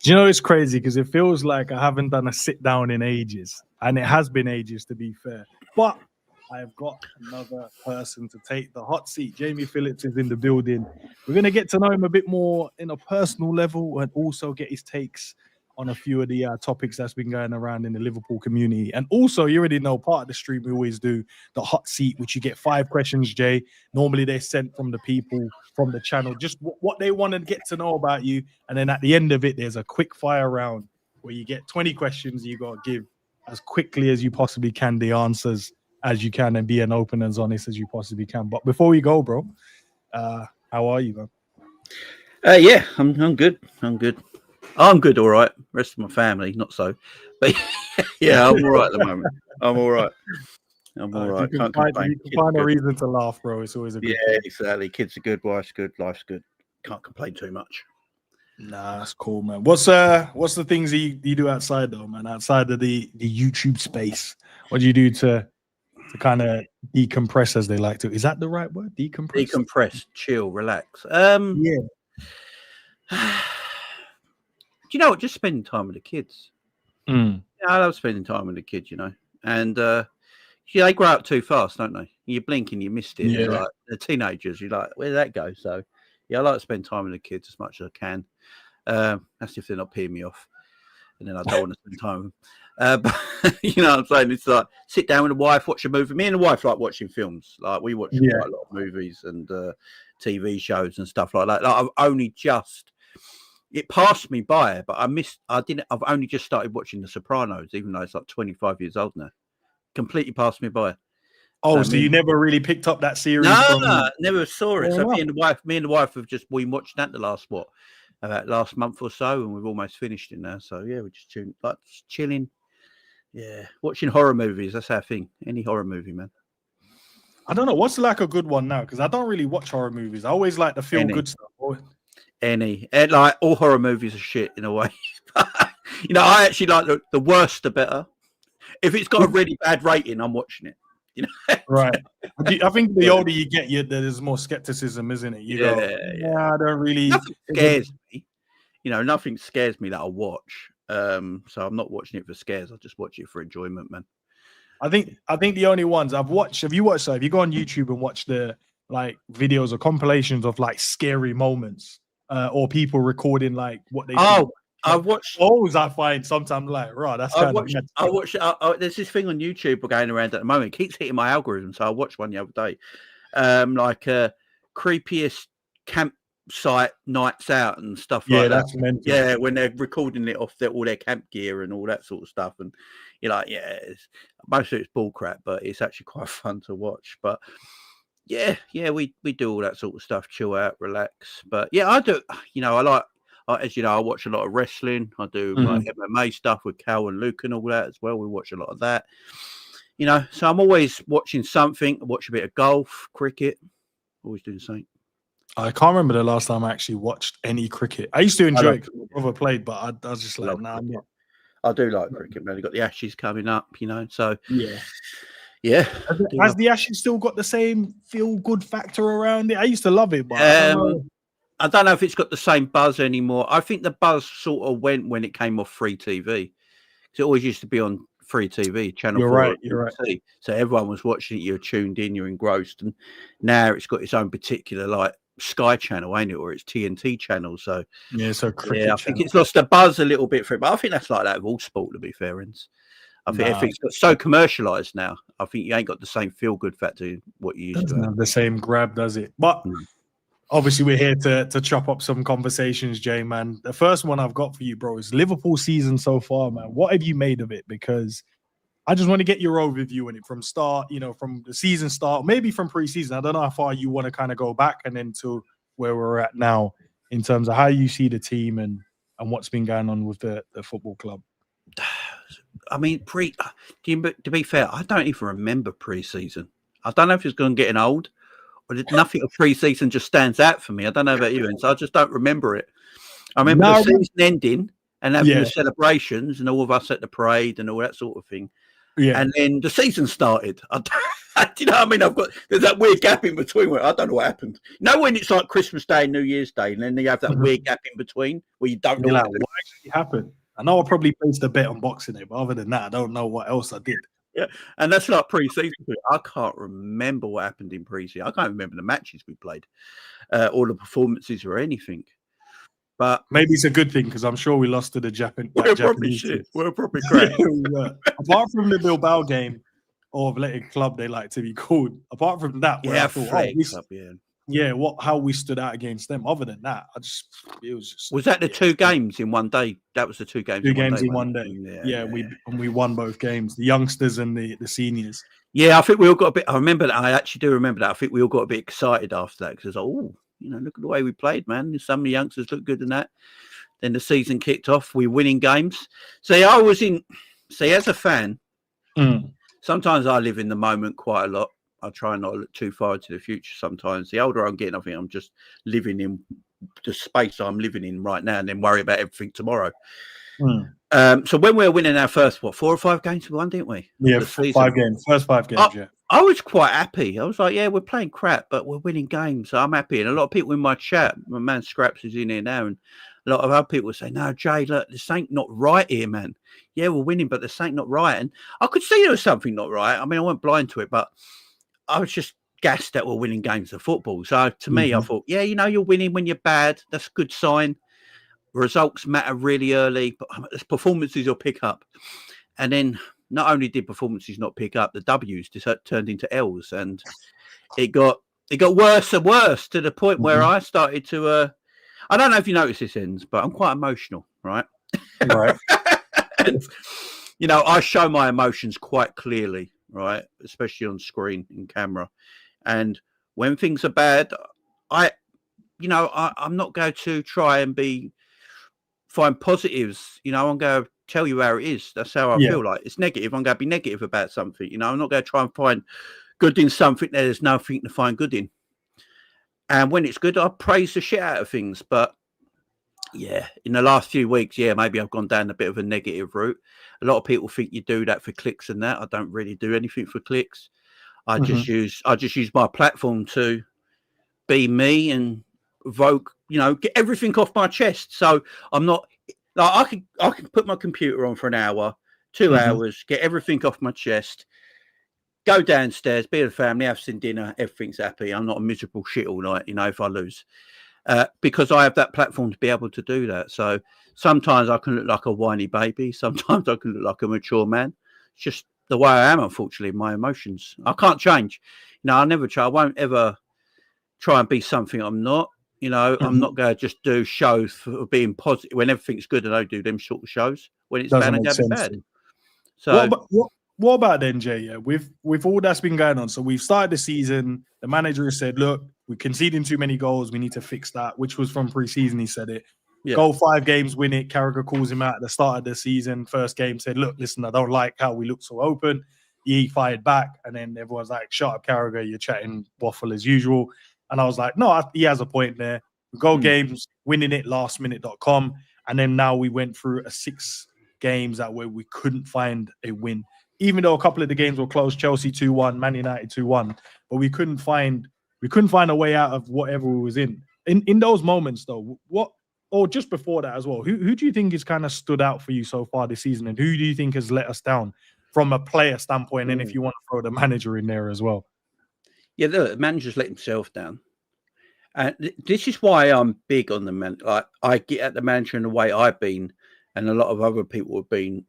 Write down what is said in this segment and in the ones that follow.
Do you know it's crazy because it feels like I haven't done a sit down in ages, and it has been ages to be fair. But I've got another person to take the hot seat. Jamie Phillips is in the building. We're going to get to know him a bit more in a personal level and also get his takes on a few of the topics that's been going around in the Liverpool community. And also, you already know, part of the stream we always do the hot seat, which you get 5 questions, Jay. Normally they're sent from the people from the channel, just what they want to get to know about you. And then at the end of it, there's a quick fire round where you get 20 questions. You got to give as quickly as you possibly can the answers as you can and be an open and as honest as you possibly can. But before we go, bro, how are you, man? Yeah, I'm good. I'm good, all right. Rest of my family, not so. But yeah, I'm all right at the moment. I'm all right. You can find a reason to laugh, bro. It's always a good thing. Exactly. Kids are good, wife's good, life's good. Can't complain too much. Nah, that's cool, man. What's the things you do outside though, man? Outside of the YouTube space, what do you do to kind of decompress, as they like to? Is that the right word? Decompress, chill, relax. Yeah. Do you know what? Just spending time with the kids. Mm. Yeah, I love spending time with the kids, you know. And they grow up too fast, don't they? You blink and you missed it. Yeah. Like the teenagers, you're like, where did that go? So yeah, I like to spend time with the kids as much as I can. That's if they're not peeing me off, and then I don't want to spend time with them. But you know what I'm saying? It's like sit down with the wife, watch a movie. Me and the wife like watching films. Like we watch quite a lot of movies and TV shows and stuff like that. Like I've only just it passed me by, but I've only just started watching The Sopranos, even though it's like 25 years old now. Completely passed me by. Oh, so you never really picked up that series? No, never saw it. So me and the wife have just been watching that the last month or so, and we've almost finished it now. So yeah, we're just chilling. Yeah, watching horror movies. That's our thing. Any horror movie, man. I don't know what's like a good one now, because I don't really watch horror movies. I always like the feel good stuff. And like all horror movies are shit in a way. You know, I actually like the worse the better. If it's got a really bad rating, I'm watching it. You know, right? I think the older you get, there's more skepticism, isn't it? You go, I don't really. Nothing scares me. You know, nothing scares me that I watch. So I'm not watching it for scares. I just watch it for enjoyment, man. I think the only ones I've watched. Have you watched? So if you go on YouTube and watch the like videos or compilations of like scary moments, or people recording like what they. I've watched those. I find sometimes like, right, that's kind of. I watched. There's this thing on YouTube going around at the moment. It keeps hitting my algorithm. So I watched one the other day, like creepiest campsite nights out and stuff like that. That's mental. Yeah, when they're recording it off all their camp gear and all that sort of stuff, and you're like, most of it's bull crap, but it's actually quite fun to watch. But yeah, we do all that sort of stuff, chill out, relax. But yeah, I do. You know, as you know, I watch a lot of wrestling. I do like MMA stuff with Cal and Luke and all that as well. We watch a lot of that. You know, so I'm always watching something. I watch a bit of golf, cricket. Always doing something. I can't remember the last time I actually watched any cricket. I used to enjoy it because my brother played, but I was just like, nah, I'm not. I do like cricket, man. You've got the Ashes coming up, you know, so yeah. Has the Ashes still got the same feel-good factor around it? I used to love it, but I don't know if it's got the same buzz anymore. I think the buzz sort of went when it came off free TV. Because it always used to be on free TV, Channel 4. You're right. So everyone was watching it, you're tuned in, you're engrossed. And now it's got its own particular, like, Sky channel, ain't it? Or it's TNT channel. So, cricket I think it's lost the buzz a little bit for it. But I think that's like that with all sport, to be fair. I think everything's got so commercialized now. I think you ain't got the same feel-good factor what you used to have. Doesn't have the same grab, does it? But obviously, we're here to chop up some conversations, Jay, man. The first one I've got for you, bro, is Liverpool season so far, man. What have you made of it? Because I just want to get your overview on it from start, you know, from the season start, maybe from pre-season. I don't know how far you want to kind of go back and then to where we're at now in terms of how you see the team and what's been going on with the football club. I mean, to be fair, I don't even remember pre-season. I don't know if it's going to get old. But nothing of pre-season just stands out for me. I don't know about you, and so I just don't remember it. I remember the season ending and having the celebrations and all of us at the parade and all that sort of thing. Yeah. And then the season started. Do you know what I mean? There's that weird gap in between where I don't know what happened. You know when it's like Christmas Day and New Year's Day, and then you have that weird gap in between where you don't know what actually happened. I know I probably placed a bet on Boxing Day, but other than that, I don't know what else I did. Yeah, and that's like pre-season. I can't remember what happened in pre-season. I can't remember the matches we played, or the performances or anything. But maybe it's a good thing because I'm sure we lost to the Japanese. We're probably shit. We're probably crap. Apart from the Bilbao game or Athletic Club, they like to be called. Apart from that, where I thought, how we stood out against them. Other than that, it was just. Was that the 2 games in one day? That was the 2 games. 2 games in one day. Yeah. We won both games. The youngsters and the seniors. Yeah, I think we all got a bit. I remember that. I actually do remember that. I think we all got a bit excited after that because it's like, look at the way we played, man. Some of the youngsters look good in that. Then the season kicked off. We're winning games. See, as a fan, sometimes I live in the moment quite a lot. I try not to look too far into the future sometimes. The older I'm getting, I think I'm just living in the space I'm living in right now and then worry about everything tomorrow. So when we were winning our first, 4 or 5 games we won, didn't we? Yeah, 5 games. First 5 games, yeah. I was quite happy. I was like, yeah, we're playing crap, but we're winning games. So I'm happy. And a lot of people in my chat, my man Scraps is in here now, and a lot of other people say, no, Jay, look, there's something not right here, man. Yeah, we're winning, but there's something not right. And I could see there was something not right. I mean, I wasn't blind to it, but I was just gassed that we're winning games of football. So to me, I thought, yeah, you're winning when you're bad. That's a good sign. Results matter really early, but performances will pick up. And then not only did performances not pick up, the W's just turned into L's, and it got worse and worse to the point where I started to. I don't know if you notice this, Ends, but I'm quite emotional, right? Right. And, I show my emotions quite clearly, right? Especially on screen in camera. And when things are bad, I'm not going to try and find positives. I'm going to tell you how it is. That's how I feel like. It's negative. I'm going to be negative about something. I'm not going to try and find good in something that there's nothing to find good in. And when it's good, I praise the shit out of things. But yeah, in the last few weeks, maybe I've gone down a bit of a negative route. A lot of people think you do that for clicks and that. I don't really do anything for clicks. I just use my platform to be me and evoke, get everything off my chest. So I'm not like I can put my computer on for an hour, 2 hours, get everything off my chest. Go downstairs, be with the family, have some dinner, everything's happy. I'm not a miserable shit all night, if I lose. Because I have that platform to be able to do that. So sometimes I can look like a whiny baby. Sometimes I can look like a mature man. It's just the way I am, unfortunately, my emotions. I can't change. I'll never try. I won't ever try and be something I'm not. I'm not going to just do shows for being positive. When everything's good, and I do them sort of shows. When it's bad, I'm going to be bad. So what about then, Jay? Yeah, with all that's been going on. So we've started the season. The manager has said, look, we're conceding too many goals. We need to fix that, which was from pre-season. He said it. Yeah. Go 5 games, win it. Carragher calls him out at the start of the season. First game said, look, listen, I don't like how we look so open. He fired back. And then everyone's like, shut up, Carragher. You're chatting waffle as usual. And I was like, no, he has a point there. We go games, winning it, lastminute.com. And then now we went through a 6 games that where we couldn't find a win. Even though a couple of the games were close, Chelsea 2-1, Man United 2-1, but we couldn't find a way out of whatever we was in. In those moments, though, or just before that as well, who do you think has kind of stood out for you so far this season, and who do you think has let us down from a player standpoint? And if you want to throw the manager in there as well. Yeah, the manager's let himself down. And this is why I'm big on the man. Like, I get at the manager in the way I've been, and a lot of other people have been,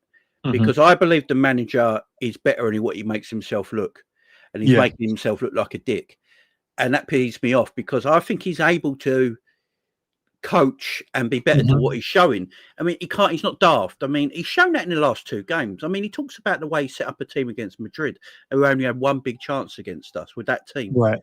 because I believe the manager is better in what he makes himself look, and he's making himself look like a dick, and that pisses me off because I think he's able to coach and be better to what he's showing. I mean, he's not daft. I mean, he's shown that in the last 2 games. I mean, he talks about the way he set up a team against Madrid, who only had 1 big chance against us with that team. Right.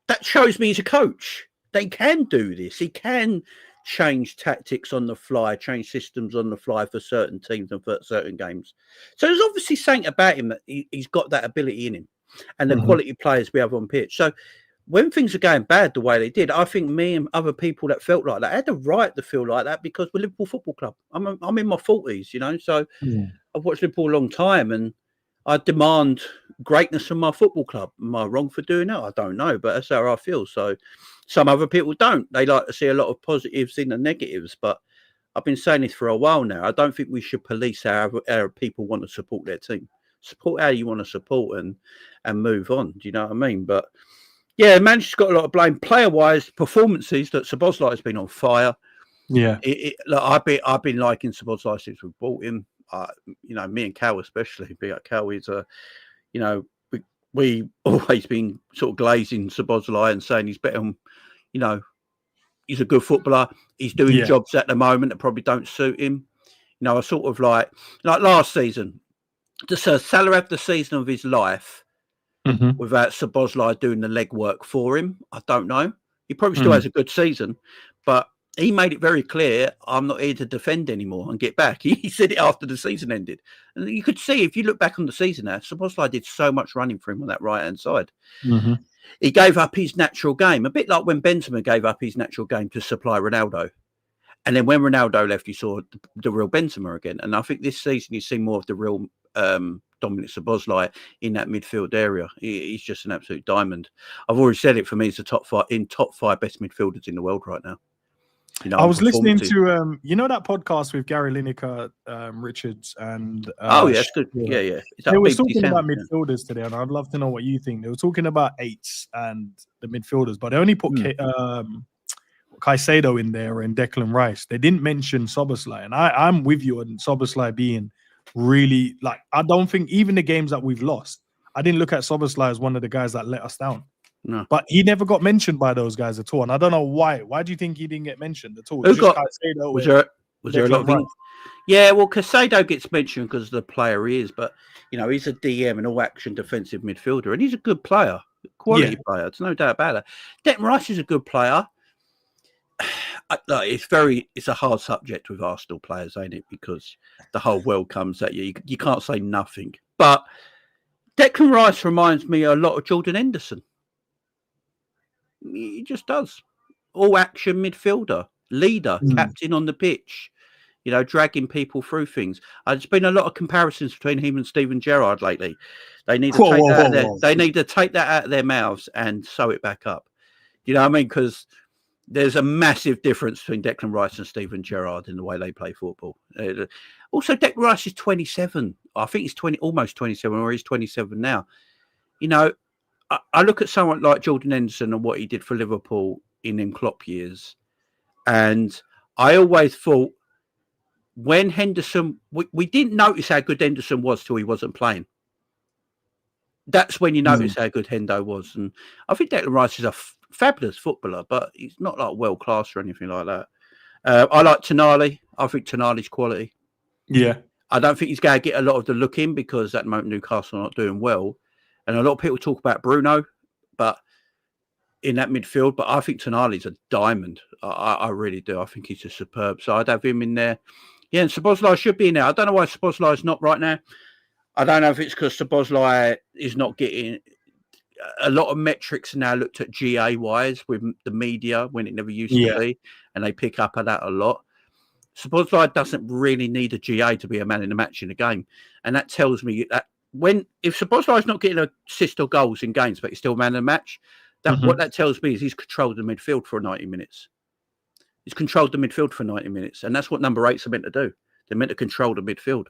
That shows me he's a coach. They can do this. He can change tactics on the fly, change systems on the fly for certain teams and for certain games. So there's obviously something about him that he's got that ability in him, and the quality players we have on pitch. So when things are going bad the way they did, I think me and other people that felt like that had the right to feel like that because we're Liverpool Football Club. I'm in my 40s, so I've watched Liverpool a long time, and I demand greatness from my football club. Am I wrong for doing that? I don't know, but that's how I feel. So some other people don't. They like to see a lot of positives in the negatives. But I've been saying this for a while now. I don't think we should police how people want to support their team. Support how you want to support and move on. Do you know what I mean? But yeah, Manchester's got a lot of blame. Player-wise, performances that Szoboszlai has been on fire. Yeah. Look, I've been liking Szoboszlai since we bought him. You know, me and Cal especially. Cal is you know, we always been sort of glazing Szoboszlai and saying he's better than, you know, he's a good footballer. He's doing jobs at the moment that probably don't suit him. You know, I sort of like last season, the Salah had the season of his life without Szoboszlai doing the legwork for him. I don't know. He probably still has a good season, but he made it very clear, I'm not here to defend anymore and get back. He said it after the season ended. And you could see, if you look back on the season now, Szoboszlai did so much running for him on that right-hand side. He gave up his natural game, a bit like when Benzema gave up his natural game to supply Ronaldo. And then when Ronaldo left, you saw the real Benzema again. And I think this season you see more of the real Dominic Szoboszlai in that midfield area. He's just an absolute diamond. I've already said it, for me, he's the top five best midfielders in the world right now. You know, I was listening to you know that podcast with Gary Lineker, Richards, and yes, good. Yeah. They were talking about midfielders today, and I'd love to know what you think. They were talking about eights and the midfielders, but they only put Caicedo in there and Declan Rice. They didn't mention Szoboszlai, and I'm with you on Szoboszlai being really, like, I don't think even the games that we've lost, I didn't look at Szoboszlai as one of the guys that let us down. No, but he never got mentioned by those guys at all, and I don't know why. Why do you think he didn't get mentioned at all? Was there a lot of Yeah, well, Caicedo gets mentioned because of the player he is, but you know, he's a DM and all-action defensive midfielder, and he's a good player, quality player. There's no doubt about it. Declan Rice is a good player. It's a hard subject with Arsenal players, ain't it? Because the whole world comes at you. You can't say nothing. But Declan Rice reminds me a lot of Jordan Henderson. He just does. All action midfielder, leader, captain on the pitch, you know, dragging people through things. There's been a lot of comparisons between him and Steven Gerrard lately. They need to they need to take that out of their mouths and sew it back up. You know what I mean? Because there's a massive difference between Declan Rice and Steven Gerrard in the way they play football. Also, Declan Rice is 27. I think he's almost 27, or he's 27 now. You know, I look at someone like Jordan Henderson and what he did for Liverpool in them Klopp years, and I always thought when Henderson, we didn't notice how good Henderson was till he wasn't playing. That's when you notice how good Hendo was, and I think Declan Rice is a fabulous footballer, but he's not like world class or anything like that. I like Tonali. I think Tonali's quality. Yeah, I don't think he's going to get a lot of the look in because at the moment Newcastle are not doing well. And a lot of people talk about Bruno, but in that midfield. But I think Tonali's a diamond. I really do. I think he's a superb. So I'd have him in there. Yeah, and Szoboszlai should be in there. I don't know why Szoboszlai is not right now. I don't know if it's because Szoboszlai is not getting a lot of metrics now looked at GA-wise with the media when it never used to be, and they pick up on that a lot. Szoboszlai doesn't really need a GA to be a man in the match in a game, and that tells me that if Szoboszlai is not getting assists or goals in games, but he's still man of the match, what that tells me is he's controlled the midfield for 90 minutes. He's controlled the midfield for 90 minutes, and that's what number 8s are meant to do. They're meant to control the midfield,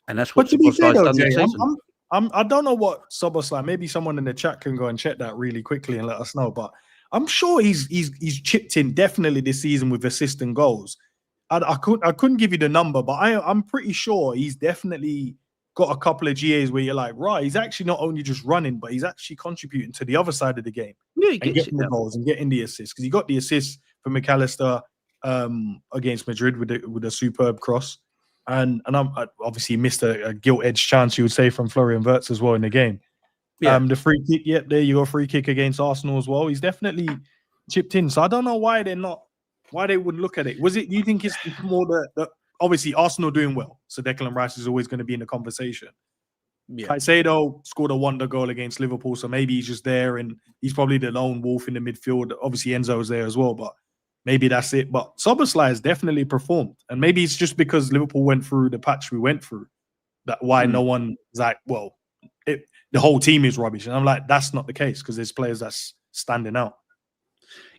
and that's what Szoboszlai's done this season. I don't know what Szoboszlai. Maybe someone in the chat can go and check that really quickly and let us know. But I'm sure he's chipped in definitely this season with assists and goals. I couldn't give you the number, but I'm pretty sure he's definitely got a couple of GAs where you're like, right, he's actually not only just running, but he's actually contributing to the other side of the game. Yeah, he and getting the goals and getting the assists, because he got the assist for McAllister against Madrid with a superb cross, and I obviously missed a gilt-edged chance, you would say, from Florian Wirtz as well in the game. Yeah. The free kick, there you go, free kick against Arsenal as well. He's definitely chipped in. So I don't know why they wouldn't look at it. Do you think it's more the obviously Arsenal doing well, so Declan Rice is always going to be in the conversation. Yeah. Caicedo scored a wonder goal against Liverpool, so maybe he's just there and he's probably the lone wolf in the midfield. Obviously Enzo's there as well, but maybe that's it. But Szoboszlai has definitely performed, and maybe it's just because Liverpool went through the patch we went through that why no one is like, well, the whole team is rubbish. And I'm like, that's not the case because there's players that's standing out.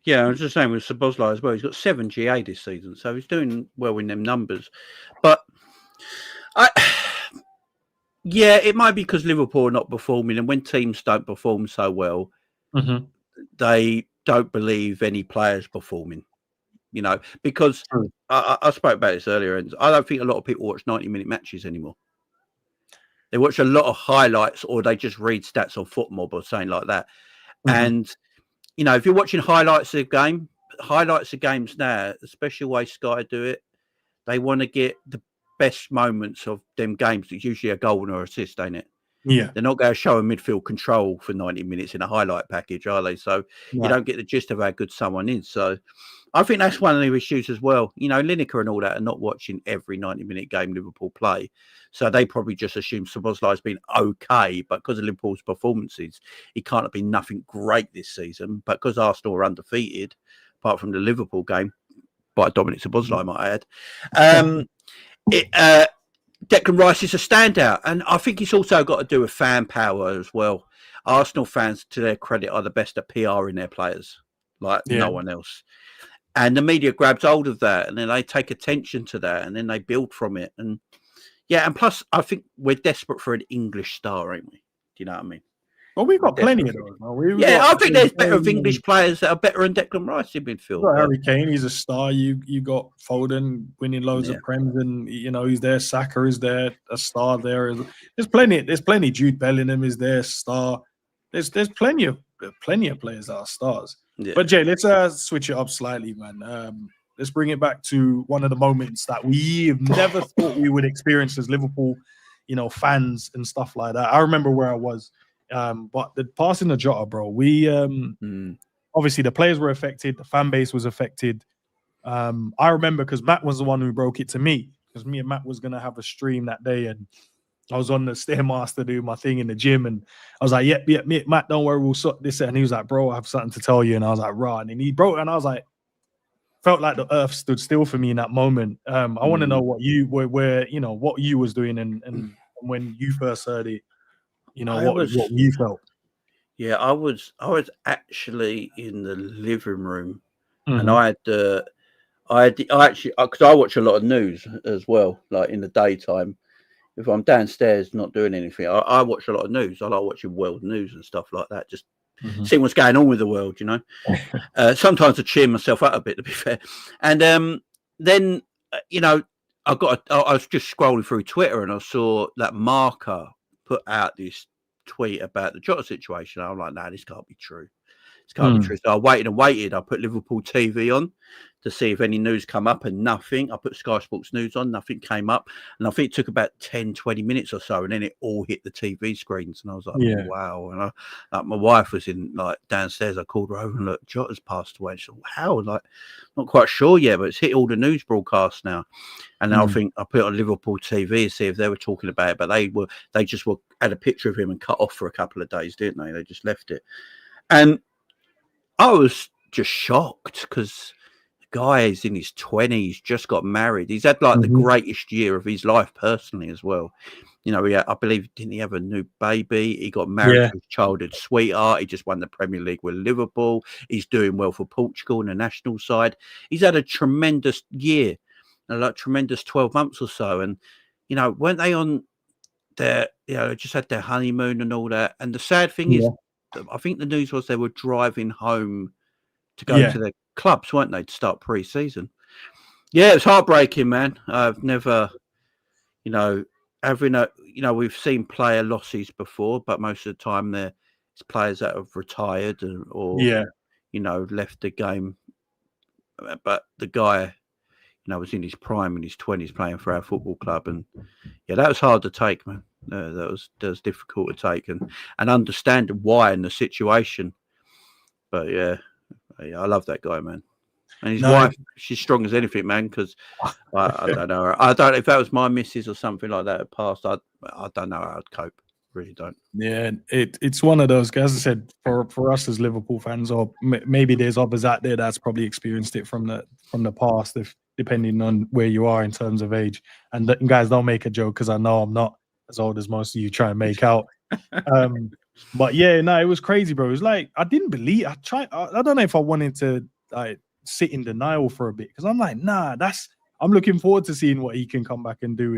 Yeah, I was just saying with Szoboszlai as well. He's got 7 GA this season, so he's doing well in them numbers. But yeah, it might be because Liverpool are not performing, and when teams don't perform so well, they don't believe any players performing. You know, because I spoke about this earlier, and I don't think a lot of people watch 90-minute matches anymore. They watch a lot of highlights, or they just read stats on FootMob or something like that. And you know, if you're watching highlights of games now, especially the way Sky do it, they want to get the best moments of them games. It's usually a goal or assist, ain't it? Yeah. They're not going to show a midfield control for 90 minutes in a highlight package, are they? So you don't get the gist of how good someone is. So I think that's one of the issues as well. You know, Lineker and all that are not watching every 90-minute game Liverpool play. So they probably just assume Szoboszlai's been okay, but because of Liverpool's performances, he can't have been nothing great this season. But because Arsenal are undefeated, apart from the Liverpool game, by Dominic Szoboszlai, I might add, Declan Rice is a standout. And I think it's also got to do with fan power as well. Arsenal fans, to their credit, are the best at PR in their players, like no one else. And the media grabs hold of that, and then they take attention to that, and then they build from it. And yeah, and plus, I think we're desperate for an English star, ain't we? Do you know what I mean? Well, we've got plenty of those. I think there's better of English players that are better than Declan Rice in midfield. Got Harry Kane, he's a star. You got Foden winning loads of prems, and you know he's there. Saka is there, a star there. There's plenty. Jude Bellingham is there, star. There's plenty of players that are stars. Yeah. But Jay, let's switch it up slightly, man. Let's bring it back to one of the moments that we never thought we would experience as Liverpool, you know, fans and stuff like that. I remember where I was, but the passing the Jota, bro. We obviously the players were affected, the fan base was affected. I remember because Matt was the one who broke it to me, because me and Matt was gonna have a stream that day, and I was on the Stairmaster doing my thing in the gym, and I was like, yep, Matt, don't worry, we'll sort this out. And he was like, bro, I have something to tell you. And I was like, right. And he broke, and I was like, felt like the earth stood still for me in that moment. I want to know what you where you know what you was doing, and when you first heard it, you know, what you felt. Yeah, I was actually in the living room, and I actually because I watch a lot of news as well, like in the daytime. If I'm downstairs not doing anything, I watch a lot of news. I like watching world news and stuff like that, just seeing what's going on with the world, you know. Sometimes I cheer myself up a bit, to be fair. And then, you know, I was just scrolling through Twitter, and I saw that Marker put out this tweet about the Jota situation. I'm like, no, this can't be true. This can't be true. So I waited and waited. I put Liverpool TV on to see if any news come up, and nothing. I put Sky Sports News on, nothing came up. And I think it took about 10, 20 minutes or so, and then it all hit the TV screens. And I was like, oh, wow. And my wife was in like downstairs. I called her over and look, Jota's passed away. She said, how? Like, not quite sure yet, but it's hit all the news broadcasts now. And I think I put it on Liverpool TV to see if they were talking about it, but they just had a picture of him and cut off for a couple of days, didn't they? They just left it. And I was just shocked because the guy is in his 20s, just got married. He's had like the greatest year of his life personally as well. You know, I believe, didn't he have a new baby? He got married to his childhood sweetheart. He just won the Premier League with Liverpool. He's doing well for Portugal on the national side. He's had a tremendous year, like tremendous 12 months or so. And, you know, weren't they on their, you know, just had their honeymoon and all that. And the sad thing is, I think the news was they were driving home to go to their clubs, weren't they, to start pre-season? Yeah, it's heartbreaking, man. I've never, you know, we've seen player losses before, but most of the time it's players that have retired or you know, left the game. But the guy, you know, was in his prime, in his 20s, playing for our football club, and yeah, that was hard to take, man. That was difficult to take and understand why in the situation. But yeah, I love that guy, man. And his wife, she's strong as anything, man. Because I don't know. I don't. If that was my missus or something like that had passed, I don't know how I'd cope. Really don't. Yeah, it's one of those. As I said, for us as Liverpool fans, or maybe there's others out there that's probably experienced it from the past, depending on where you are in terms of age. And guys, don't make a joke, because I know I'm not as old as most of you try and make out. But yeah, no, it was crazy, bro. It was like I didn't believe. I don't know if I wanted to like sit in denial for a bit because I'm like, nah, I'm looking forward to seeing what he can come back and do.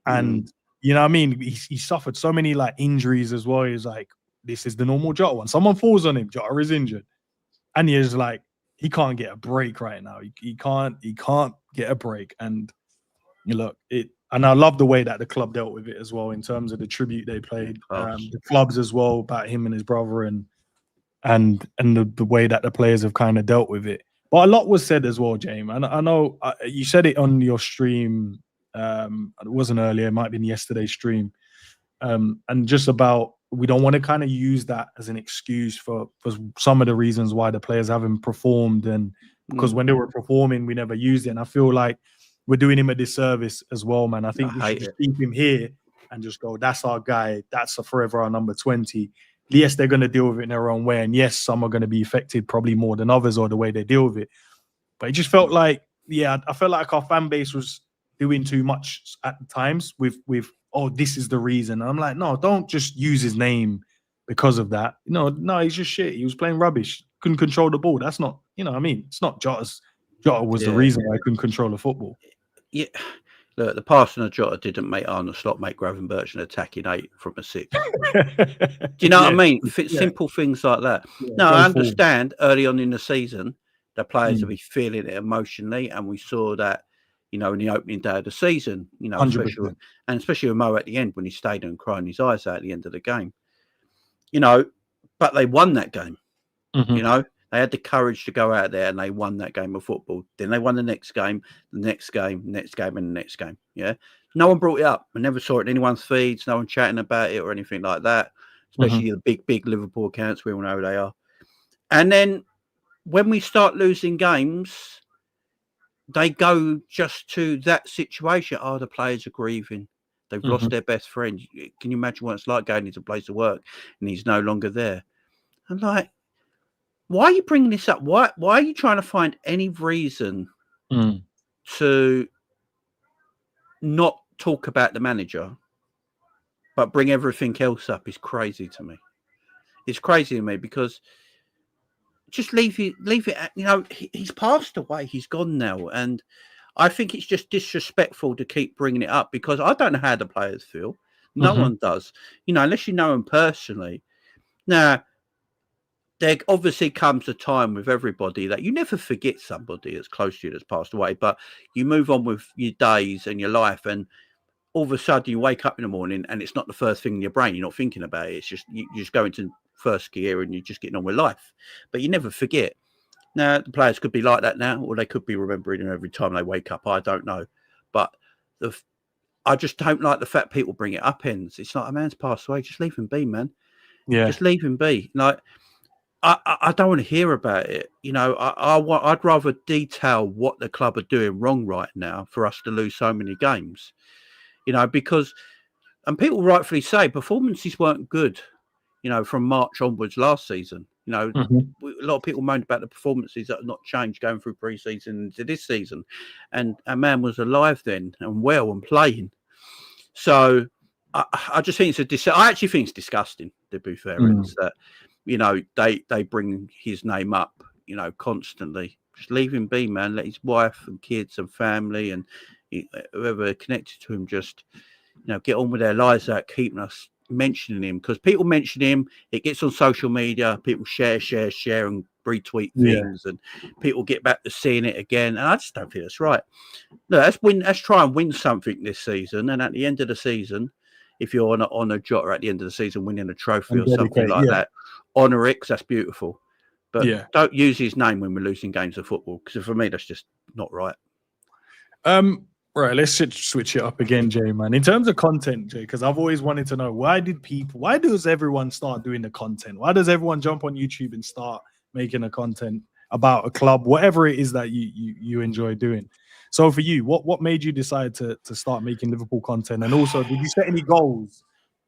And you know what I mean? He suffered so many like injuries as well. He's like, this is the normal Jota one. Someone falls on him, Jota is injured. And he's like, he can't get a break right now. He can't get a break. And you look, and I love the way that the club dealt with it as well in terms of the tribute they played, the clubs as well about him and his brother and the way that the players have kind of dealt with it. But a lot was said as well, James. And I know you said it on your stream. It wasn't earlier, it might have been yesterday's stream. And just about we don't want to kind of use that as an excuse for some of the reasons why the players haven't performed. And because when they were performing, we never used it. And I feel like we're doing him a disservice as well, man. I think we should just keep him here and just go, that's our guy. That's forever our number 20. Yes, they're going to deal with it in their own way. And yes, some are going to be affected probably more than others or the way they deal with it. But it just felt like, I felt like our fan base was doing too much at the times with oh, this is the reason. And I'm like, no, don't just use his name because of that. No, he's just shit. He was playing rubbish. Couldn't control the ball. That's not, you know what I mean? It's not Jota was the reason why I couldn't control the football. Yeah. Look, the passing of Jota didn't make Arnold Slot make Gravenberch an attacking 8 from a 6. Do you know what I mean? Simple things like that. No, I understand early on in the season, the players will be feeling it emotionally. And we saw that, in the opening day of the season, especially with Mo at the end when he stayed and crying his eyes out at the end of the game. But they won that game. They had the courage to go out there and they won that game of football. Then they won the next game, and the next game. Yeah. No one brought it up. I never saw it in anyone's feeds. No one chatting about it or anything like that, especially the big Liverpool accounts. We all know who they are. And then when we start losing games, they go just to that situation. Oh, the players are grieving. They've lost their best friend. Can you imagine what it's like going into a place of work and he's no longer there? I'm like, why are you bringing this up? Why are you trying to find any reason to not talk about the manager, but bring everything else up? Is crazy to me. It's crazy to me because just leave it. He's passed away. He's gone now. And I think it's just disrespectful to keep bringing it up because I don't know how the players feel. No one does, unless you know them personally. Now, there obviously comes a time with everybody that you never forget somebody that's close to you that's passed away, but you move on with your days and your life, and all of a sudden you wake up in the morning and it's not the first thing in your brain. You're not thinking about it. It's just you just go into first gear and you're just getting on with life, but you never forget. Now, the players could be like that now, or they could be remembering him every time they wake up. I don't know, but I just don't like the fact people bring it up. It's like, a man's passed away. Just leave him be, man. Yeah, just leave him be. Like, I don't want to hear about it. I'd rather detail what the club are doing wrong right now for us to lose so many games. Because, and people rightfully say performances weren't good, from March onwards last season. A lot of people moaned about the performances that have not changed going through pre-season to this season. And a man was alive then and well and playing. So I just think I actually think it's disgusting, to be fair. It's that, they bring his name up, constantly. Just leave him be, man. Let his wife and kids and family and whoever connected to him just, get on with their lives without keeping us mentioning him. Because people mention him, it gets on social media, people share and retweet things, and people get back to seeing it again. And I just don't think that's right. No, let's try and win something this season. And at the end of the season, if you're on a Jota at the end of the season, winning a trophy or something like that, honour it, 'cause that's beautiful. But don't use his name when we're losing games of football, because for me, that's just not right. Right, let's switch it up again, Jay, man. In terms of content, Jay, because I've always wanted to know, why does everyone start doing the content? Why does everyone jump on YouTube and start making a content about a club, whatever it is that you enjoy doing? So for you, what made you decide to start making Liverpool content? And also, did you set any goals?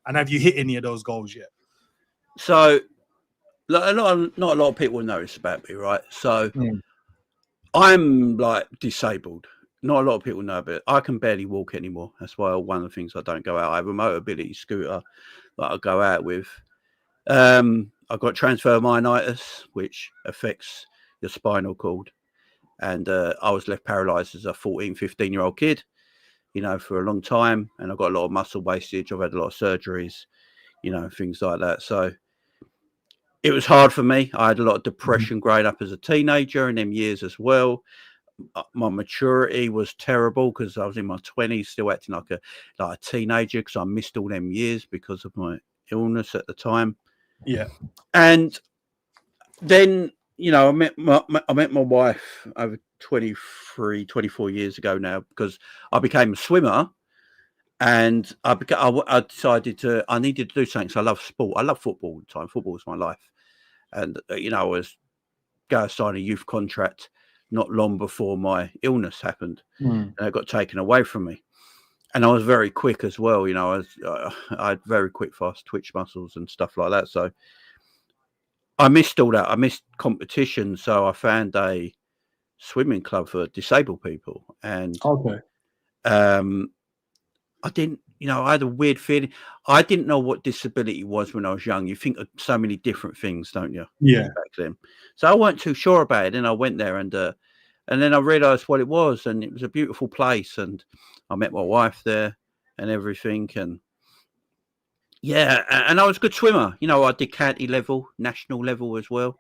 And have you hit any of those goals yet? So, not a lot of people know this about me, right? So, I'm like disabled. not a lot of people know, but I can barely walk anymore. That's why one of the things I don't go out. I have a mobility scooter that I go out with. I've got transfer myelitis, which affects your spinal cord. And I was left paralyzed as a 14, 15-year-old kid, for a long time. And I've got a lot of muscle wastage. I've had a lot of surgeries, things like that. So it was hard for me. I had a lot of depression growing up as a teenager in them years as well. My maturity was terrible because I was in my 20s, still acting like a teenager because I missed all them years because of my illness at the time. Yeah. And then, I met my wife over 23, 24 years ago now because I became a swimmer. And I decided I needed to do something. So I love sport. I love football all the time. Football was my life. And, I was going to sign a youth contract not long before my illness happened. And it got taken away from me. And I was very quick as well. I had very quick, fast twitch muscles and stuff like that. So I missed all that. I missed competition. So I found a swimming club for disabled people. And I didn't, I had a weird feeling. I didn't know what disability was when I was young. You think of so many different things, don't you? Yeah. Back then. So I weren't too sure about it. And I went there and then I realized what it was. And it was a beautiful place. And I met my wife there and everything. And yeah, and I was a good swimmer. I did county level, national level as well.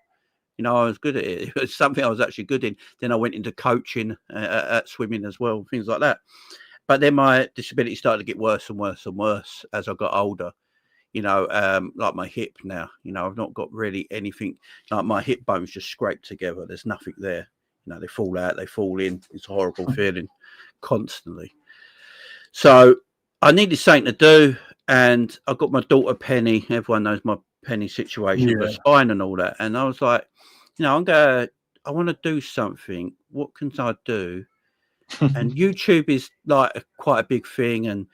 I was good at it. It was something I was actually good in. Then I went into coaching at swimming as well, things like that. But then my disability started to get worse and worse and worse as I got older. Like my hip now. I've not got really anything. Like my hip bones just scraped together. There's nothing there. They fall out, they fall in. It's a horrible feeling constantly. So I needed something to do. And I got my daughter Penny. Everyone knows my Penny situation with spine and all that. And I was like, I want to do something. What can I do? And YouTube is like quite a big thing. And,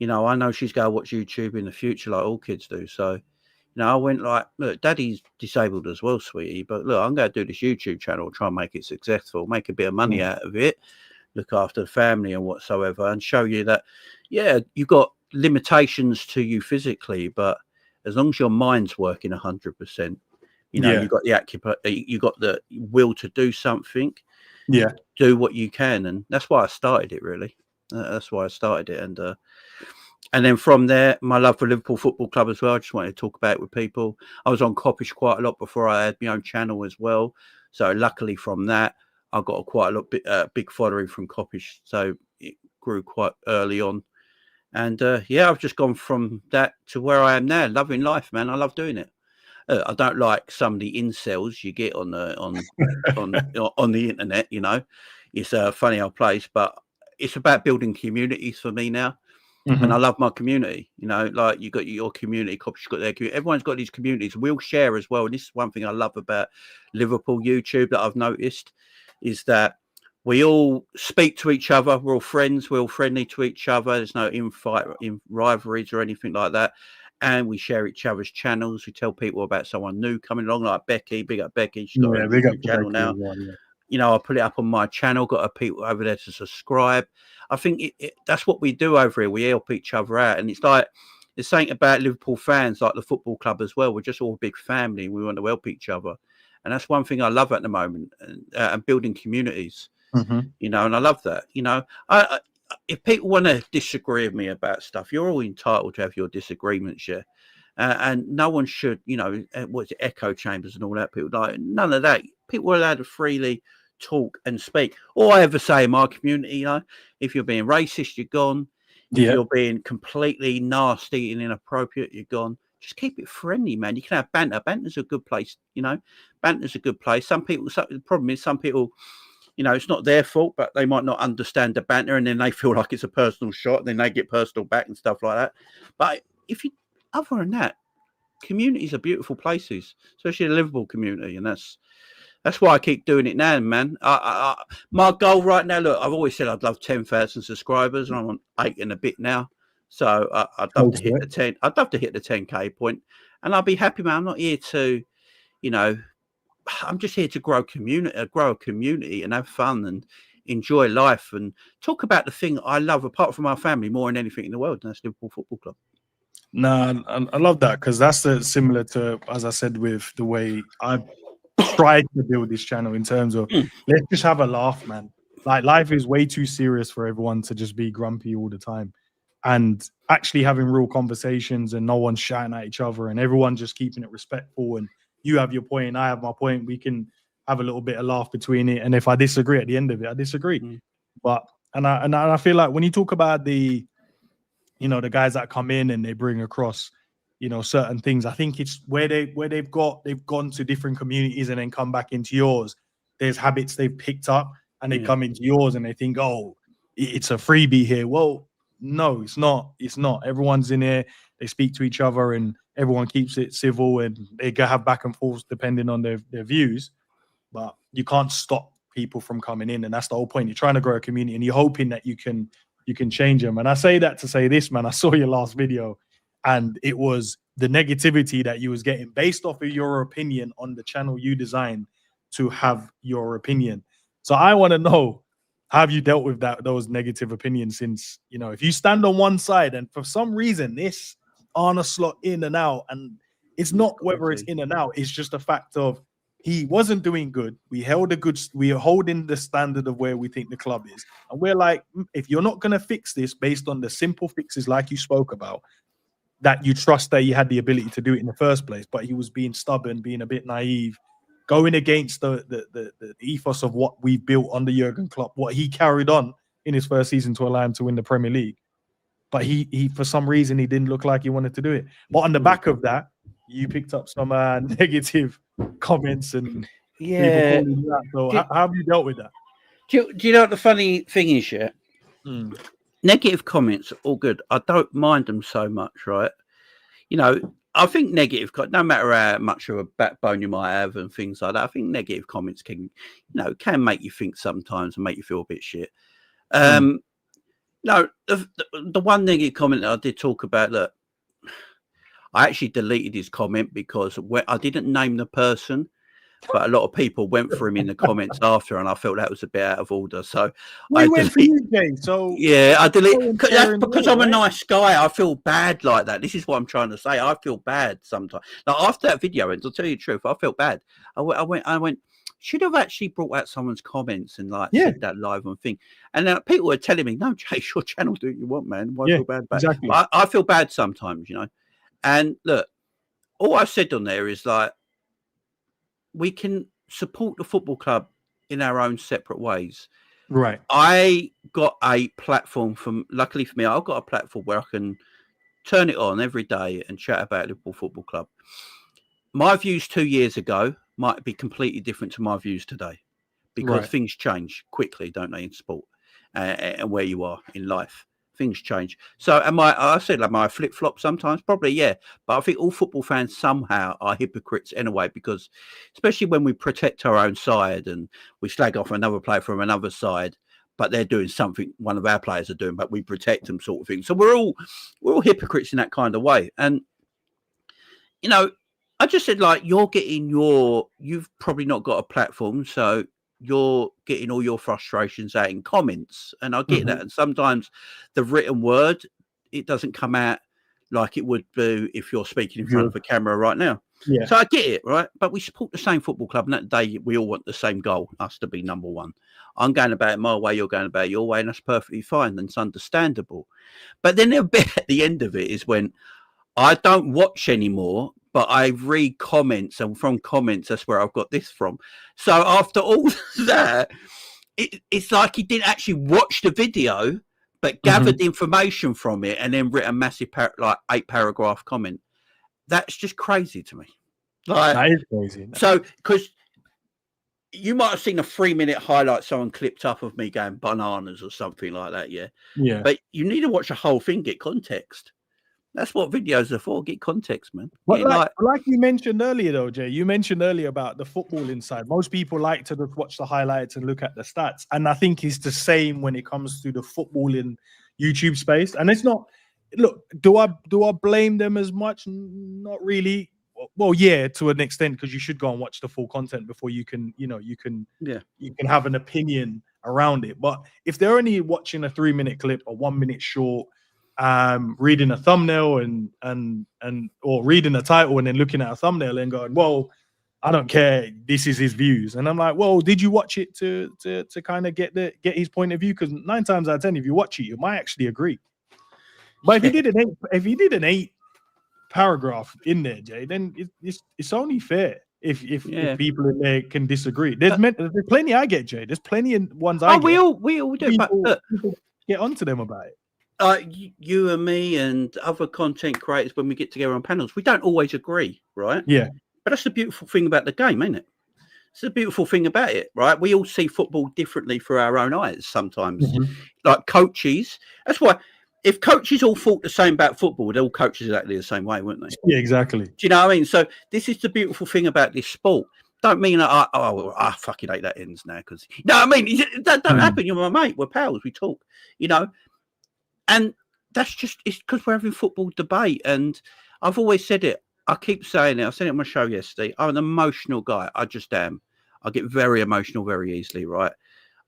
I know she's going to watch YouTube in the future like all kids do. So, I went like, look, Daddy's disabled as well, sweetie. But look, I'm going to do this YouTube channel, try and make it successful, make a bit of money out of it, look after the family and whatsoever, and show you that, yeah, you've got limitations to you physically, but as long as your mind's working 100%, you've got you got the will to do something. Yeah, do what you can, and that's why I started it. Really, that's why I started it, and then from there, my love for Liverpool Football Club as well. I just wanted to talk about it with people. I was on Coppish quite a lot before I had my own channel as well. So luckily from that, I got quite a lot big following from Coppish. So it grew quite early on. And I've just gone from that to where I am now, loving life, man. I love doing it. I don't like some of the incels you get on the internet. It's a funny old place, but it's about building communities for me now. And I love my community. Like you got your community, Coppish got their community. Everyone's got these communities. We'll share as well. And this is one thing I love about Liverpool YouTube that I've noticed is that we all speak to each other. We're all friends. We're all friendly to each other. There's no rivalries or anything like that. And we share each other's channels. We tell people about someone new coming along, like Becky. Big up Becky. She's got a YouTube channel now. I put it up on my channel. Got people over there to subscribe. I think that's what we do over here. We help each other out. And it's like, there's something about Liverpool fans, like the football club as well. We're just all a big family. We want to help each other. And that's one thing I love at the moment, and building communities. And I love that. If people want to disagree with me about stuff, you're all entitled to have your disagreements, yeah. And no one should, what's it, echo chambers and all that. People like none of that. People are allowed to freely talk and speak. All I ever say in my community, if you're being racist, you're gone. If you're being completely nasty and inappropriate, you're gone. Just keep it friendly, man. You can have banter. Banter's a good place, Banter's a good place. The problem is some people, it's not their fault, but they might not understand the banter, and then they feel like it's a personal shot, and then they get personal back and stuff like that. But other than that, communities are beautiful places, especially the Liverpool community, and that's why I keep doing it now, man. My goal right now, look, I've always said I'd love 10,000 subscribers, and I'm on 8 and a bit now. So I'd love to hit the 10. I'd love to hit the 10K point, and I'll be happy, man. I'm not here to, I'm just here to grow a community and have fun and enjoy life and talk about the thing I love apart from our family more than anything in the world, and that's Liverpool Football Club. No, I love that, because that's similar to, as I said, with the way I tried to build this channel in terms of let's just have a laugh, man. Like, life is way too serious for everyone to just be grumpy all the time, and actually having real conversations and no one shouting at each other and everyone just keeping it respectful, and you have your point, I have my point, we can have a little bit of laugh between it, and if I disagree at the end of it, I disagree. But I feel like when you talk about the guys that come in and they bring across certain things, I think it's where they've gone to different communities and then come back into yours. There's habits they've picked up and they come into yours and they think, oh, it's a freebie here. Well, no, it's not. Everyone's in here, they speak to each other and everyone keeps it civil, and they have back and forth depending on their views. But you can't stop people from coming in, and that's the whole point. You're trying to grow a community and you're hoping that you can change them. And I say that to say this, man. I saw your last video, and it was the negativity that you was getting based off of your opinion on the channel you designed to have your opinion. So I want to know, have you dealt with those negative opinions? Since, if you stand on one side and for some reason this Arna slot in and out, and it's not whether it's in and out, it's just a fact of he wasn't doing good. We are holding the standard of where we think the club is. And we're like, if you're not going to fix this based on the simple fixes like you spoke about, that you trust that he had the ability to do it in the first place, but he was being stubborn, being a bit naive, going against the ethos of what we built under Jurgen Klopp, what he carried on in his first season to allow him to win the Premier League. But he for some reason, he didn't look like he wanted to do it. But on the back of that, you picked up some negative comments and people calling you that. So how have you dealt with that? Do you know what the funny thing is, yeah? Negative comments are all good. I don't mind them so much, right? I think negative, no matter how much of a backbone you might have and things like that, I think negative comments can make you think sometimes and make you feel a bit shit. No, the one negative comment that I did talk about, that I actually deleted his comment because I didn't name the person, but a lot of people went for him in the comments after, and I felt that was a bit out of order. So I went for you, Jay. So yeah, I deleted. That's because I'm a nice guy. I feel bad like that. This is what I'm trying to say. I feel bad sometimes. Like after that video, and to tell you the truth, I felt bad. I went. Should have actually brought out someone's comments and said that live on thing. And people were telling me, "No, Jay, your channel, do what you want, man. Why feel bad about exactly. it?" I feel bad sometimes, And look, all I said on there is we can support the football club in our own separate ways. Right. I got a platform luckily for me, I've got a platform where I can turn it on every day and chat about Liverpool Football Club. My views 2 years ago might be completely different to my views today, because things change quickly, don't they, in sport and where you are in life. Things change. So am I a flip-flop sometimes? Probably, yeah. But I think all football fans somehow are hypocrites anyway, because especially when we protect our own side and we slag off another player from another side, but they're doing something one of our players are doing, but we protect them, sort of thing. So we're all hypocrites in that kind of way. And, I just said, you've probably not got a platform, so you're getting all your frustrations out in comments, and I get that. And sometimes the written word, it doesn't come out like it would do if you're speaking in front of a camera right now. Yeah. So I get it, right? But we support the same football club, and that day we all want the same goal, us to be number one. I'm going about it my way, you're going about it your way, and that's perfectly fine, and it's understandable. But then the bit at the end of it is when I don't watch anymore, but I read comments, and from comments, that's where I've got this from. So after all that, it's like he didn't actually watch the video, but gathered information from it and then written a massive 8-paragraph comment. That's just crazy to me. That is crazy. So, because you might have seen a 3-minute highlight someone clipped up of me going bananas or something like that, yeah? Yeah. But you need to watch the whole thing, get context. That's what videos are for. Get context, man. But like you mentioned earlier, though, Jay, you mentioned earlier about the football inside. Most people like to just watch the highlights and look at the stats. And I think it's the same when it comes to the footballing YouTube space. And it's not, look, do I blame them as much? Not really. Well, yeah, to an extent, because you should go and watch the full content before you can, you can have an opinion around it. But if they're only watching a 3-minute clip, a 1-minute short, reading a thumbnail or reading a title and then looking at a thumbnail and going, well, I don't care, this is his views. And I'm like, well, did you watch it to kind of get his point of view? Because 9 times out of 10, if you watch it, you might actually agree. But if you did an 8 paragraph in there, Jay, then it's only fair if people in there can disagree. There's plenty I get, Jay. There's plenty of ones I get. We all do. People get onto them about it. You and me and other content creators, when we get together on panels, we don't always agree, right? Yeah. But that's the beautiful thing about the game, ain't it? It's the beautiful thing about it, right? We all see football differently through our own eyes sometimes. Mm-hmm. Like coaches. That's why if coaches all thought the same about football, they'll coach exactly the same way, wouldn't they? Yeah, exactly. Do you know what I mean? So this is the beautiful thing about this sport. Don't mean that I fucking hate that ends now because I mean that don't happen. You're my mate. We're pals. We talk. You know. And that's just, it's because we're having football debate. And I've always said it. I keep saying it. I said it on my show yesterday. I'm an emotional guy. I just am. I get very emotional very easily, right?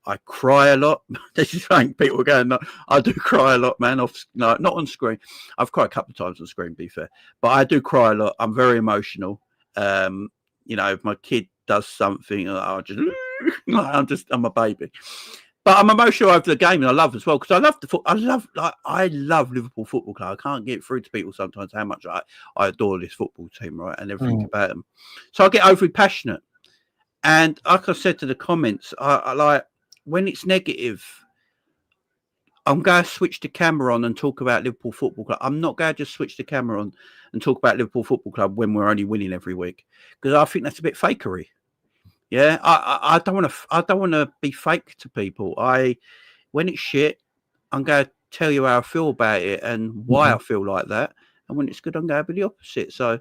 I cry a lot. This is something people are going, no, I do cry a lot, man. Not on screen. I've cried a couple of times on screen, to be fair. But I do cry a lot. I'm very emotional. You know, if my kid does something, I'm a baby. But I'm emotional over the game, and I love as well because I love Liverpool Football Club. I can't get through to people sometimes how much I adore this football team, right, and everything about them. So I get overly passionate, and like I said to the comments, I like when it's negative. I'm going to switch the camera on and talk about Liverpool Football Club. I'm not going to just switch the camera on and talk about Liverpool Football Club when we're only winning every week because I think that's a bit fakery. Yeah, I don't want to be fake to people. When it's shit, I'm going to tell you how I feel about it and why I feel like that. And when it's good, I'm going to be the opposite. So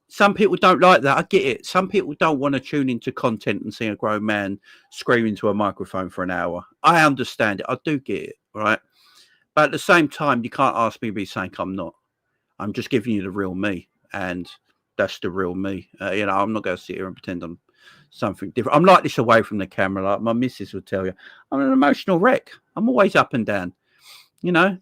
some people don't like that. I get it. Some people don't want to tune into content and see a grown man screaming to a microphone for an hour. I understand it. I do get it, right? But at the same time, you can't ask me to be saying I'm not. I'm just giving you the real me, and that's the real me. You know, I'm not going to sit here and pretend I'm something different. I'm like this away from the camera. Like my missus would tell you, I'm an emotional wreck. I'm always up and down. You know,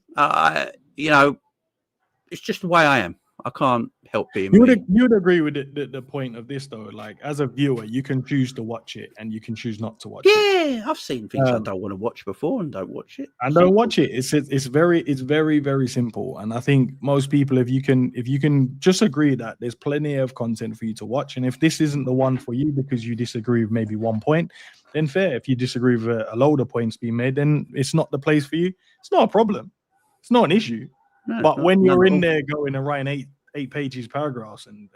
it's just the way I am. I can't help being you would agree with the point of this though. Like as a viewer, you can choose to watch it and you can choose not to watch it. Yeah, I've seen things I don't want to watch before and don't watch it. And don't watch it. It's very, very simple. And I think most people, if you can just agree that there's plenty of content for you to watch, and if this isn't the one for you because you disagree with maybe one point, then fair. If you disagree with a load of points being made, then it's not the place for you. It's not a problem. It's not an issue. No, but when you're in there going and writing eight pages paragraphs and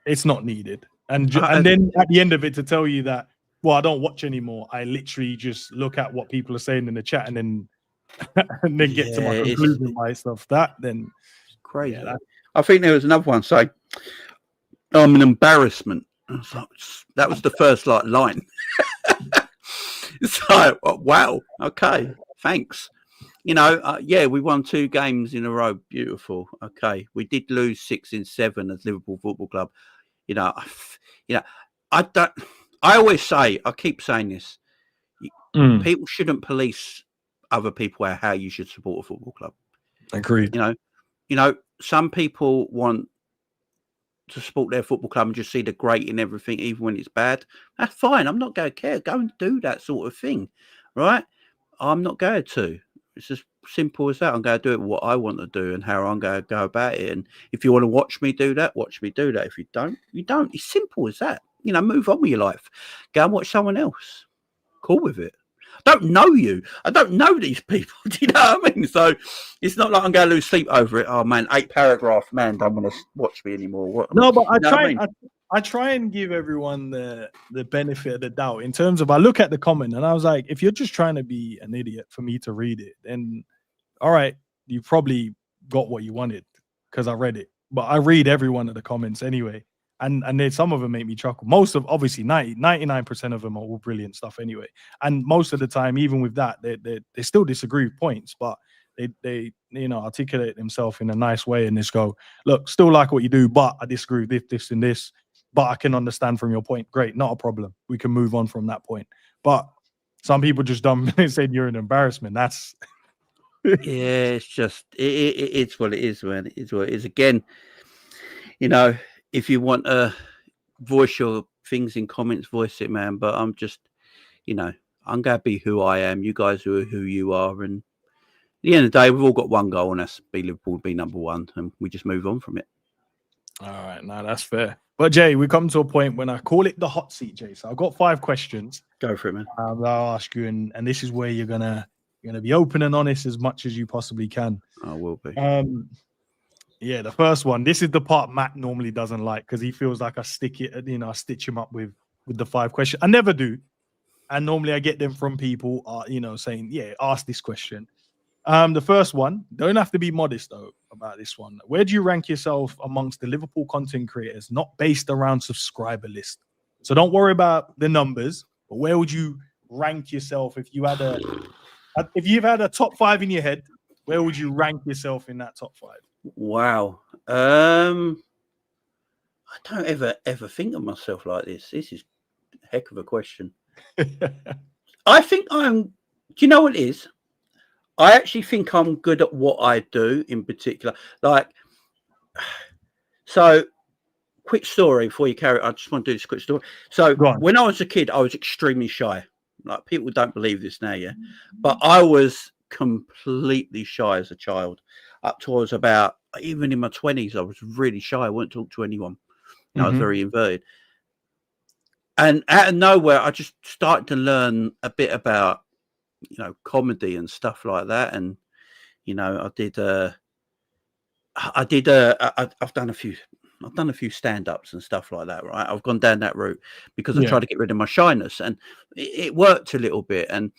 it's not needed. And then at the end of it to tell you that, well, I don't watch anymore. I literally just look at what people are saying in the chat and then get to my conclusion by stuff. That then crazy. Yeah, I think there was another one saying, I'm an embarrassment. That was the first line. It's like, wow, okay, thanks. You know, we won 2 games in a row. Beautiful. Okay, we did lose 6 in 7 as Liverpool Football Club. I always say, I keep saying this. People shouldn't police other people how you should support a football club. Agreed. You know, some people want to support their football club and just see the great in everything, even when it's bad. That's fine. I'm not going to care. Go and do that sort of thing, right? I'm not going to. It's as simple as that. I'm going to do it what I want to do and how I'm going to go about it. And if you want to watch me do that, watch me do that. If you don't, you don't. It's simple as that. You know, move on with your life. Go and watch someone else. Cool with it. I don't know you. I don't know these people. Do you know what I mean? So it's not like I'm going to lose sleep over it. Oh, man, 8 paragraph, man, don't want to watch me anymore. No, but I try and give everyone the benefit of the doubt in terms of I look at the comment and I was like, if you're just trying to be an idiot for me to read it, then all right, you probably got what you wanted because I read it. But I read every one of the comments anyway. And then some of them make me chuckle. Most of, obviously, 99% of them are all brilliant stuff anyway. And most of the time, even with that, they still disagree with points, but they articulate themselves in a nice way and just go, look, still like what you do, but I disagree with this and this, but I can understand from your point. Great, not a problem. We can move on from that point. But some people just don't say you're an embarrassment. That's Yeah, it's just it's what it is, man. It's what it is. Again, if you want to voice your things in comments, voice it, man. But I'm just, I'm gonna be who I am. You guys are who you are, and at the end of the day, we've all got one goal, and that's be Liverpool, be number one, and we just move on from it. all right. No, that's fair. But Jay, we come to a point when I call it the hot seat, Jay. So I've got 5 questions. Go for it, man. I'll ask you, and this is where you're gonna be open and honest as much as you possibly can. I will be. Yeah, the first one. This is the part Matt normally doesn't like because he feels like I stitch him up with the 5 questions. I never do, and normally I get them from people, saying, "Yeah, ask this question." The first one, don't have to be modest though about this one. Where do you rank yourself amongst the Liverpool content creators, not based around subscriber list? So don't worry about the numbers, but where would you rank yourself if you've had a top 5 in your head? Where would you rank yourself in that top 5? Wow. I don't ever think of myself like this. This is a heck of a question. I think do you know what it is? I actually think I'm good at what I do in particular. So quick story before you carry. I just want to do this quick story. So when I was a kid, I was extremely shy. Like, people don't believe this now, yeah. But I was completely shy as a child. Up to I was about, even in my 20s, I was really shy. I wouldn't talk to anyone. I was very inverted. And out of nowhere, I just started to learn a bit about, comedy and stuff like that. And, I've done a few stand-ups and stuff like that, right? I've gone down that route because I tried to get rid of my shyness, and it worked a little bit. And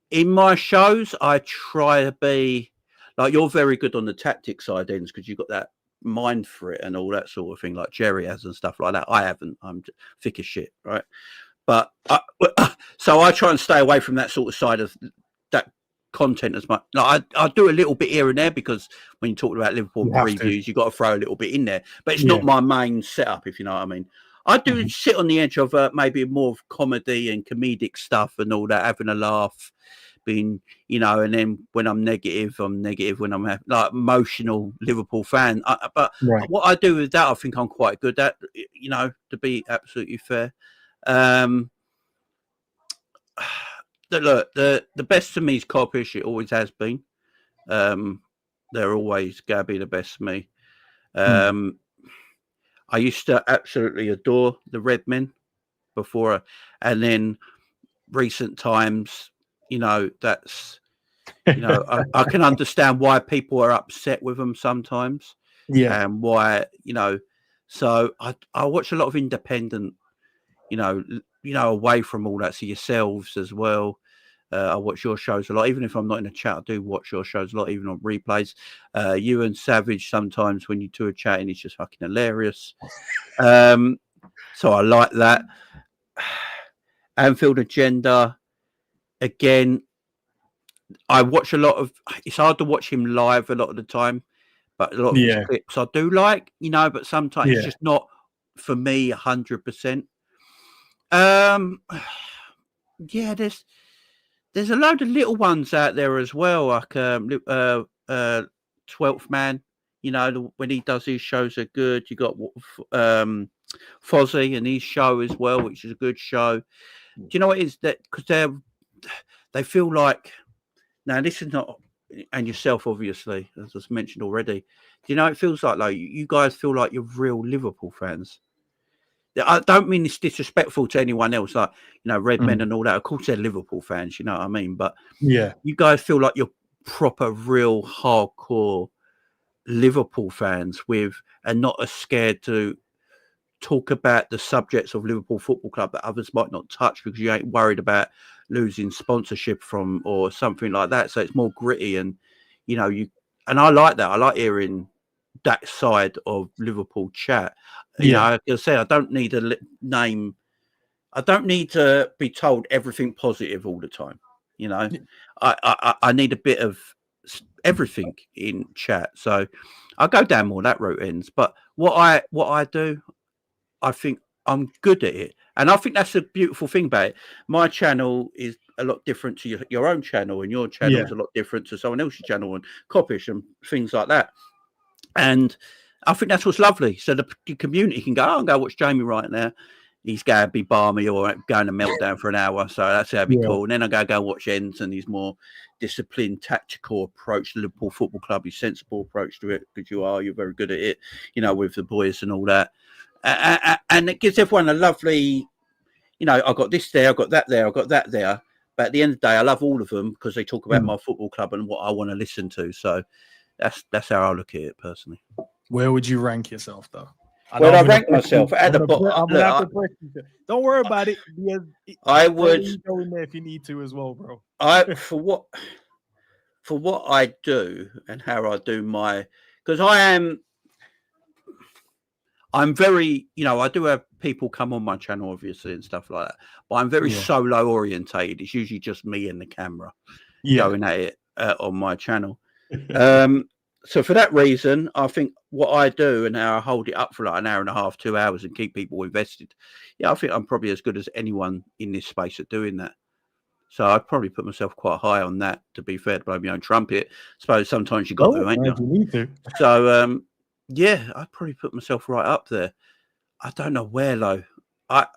in my shows, I try to be like, you're very good on the tactic side ends because you've got that mind for it and all that sort of thing, like Jerry has and stuff like that. I haven't. I'm thick as shit, right? But so I try and stay away from that sort of side of that content as much. Like, I do a little bit here and there because when you talk about Liverpool previews, you've got to throw a little bit in there. But it's not my main setup, if you know what I mean. I do sit on the edge of maybe more of comedy and comedic stuff and all that, having a laugh, being, and then when I'm negative. When I'm like emotional Liverpool fan. But what I do with that, I think I'm quite good at, to be absolutely fair. Look, the best to me is Coppish. It always has been. They're always going to be the best to me. I used to absolutely adore the Red Men before, and then recent times, that's, I can understand why people are upset with them sometimes. Yeah. And why, so I watch a lot of independent, away from all that. So yourselves as well. I watch your shows a lot, even if I'm not in a chat. I do watch your shows a lot, even on replays. You and Savage, sometimes when you two are chatting, it's just fucking hilarious. So I like that. Anfield Agenda, again, I watch a lot of. It's hard to watch him live a lot of the time, but a lot of his clips I do like, but sometimes it's just not for me 100%. There's a load of little ones out there as well, like 12th Man. When he does his shows are good. You got Fozzie and his show as well, which is a good show. Do you know what it is? That because they feel like, now this is not, and yourself obviously, as I mentioned already. Do you know, it feels like you guys feel like you're real Liverpool fans. I don't mean it's disrespectful to anyone else, like, Red Men and all that. Of course, they're Liverpool fans, you know what I mean? But you guys feel like you're proper, real, hardcore Liverpool fans and not as scared to talk about the subjects of Liverpool Football Club that others might not touch because you ain't worried about losing sponsorship from or something like that. So it's more gritty, and and I like that. I like hearing that side of Liverpool chat. Like I said, I don't need a name. I don't need to be told everything positive all the time. I need a bit of everything in chat. So I go down more that route ends. But what I do, I think I'm good at it. And I think that's a beautiful thing about it. My channel is a lot different to your own channel, and your channel is a lot different to someone else's channel, and Coppish and things like that. And I think that's what's lovely. So the community can go, oh, I'll go watch Jamie right now. He's going to be balmy or going to meltdown for an hour. So that's how it'd be cool. And then I go watch Ends and his more disciplined, tactical approach to Liverpool Football Club, his sensible approach to it, because you're very good at it, you know, with the boys and all that. And it gives everyone a lovely, you know, I've got this there, I've got that there, I've got that there. But at the end of the day, I love all of them because they talk about my football club and what I want to listen to. So that's how I look at it personally. Where would you rank yourself, though? Well, I rank myself at the bottom. Don't worry about it. I would go in there if you need to as well, bro. For what I do and how I do my, because I'm very, you know, I do have people come on my channel, obviously, and stuff like that. But I'm very solo orientated. It's usually just me and the camera going at it on my channel. So for that reason, I think what I do and how I hold it up for like an hour and a half, 2 hours, and keep people invested, I think I'm probably as good as anyone in this space at doing that. So I'd probably put myself quite high on that, to be fair, to blow my own trumpet. I suppose sometimes you got to, ain't you? You need to. So, I'd probably put myself right up there. I don't know where, though. I'd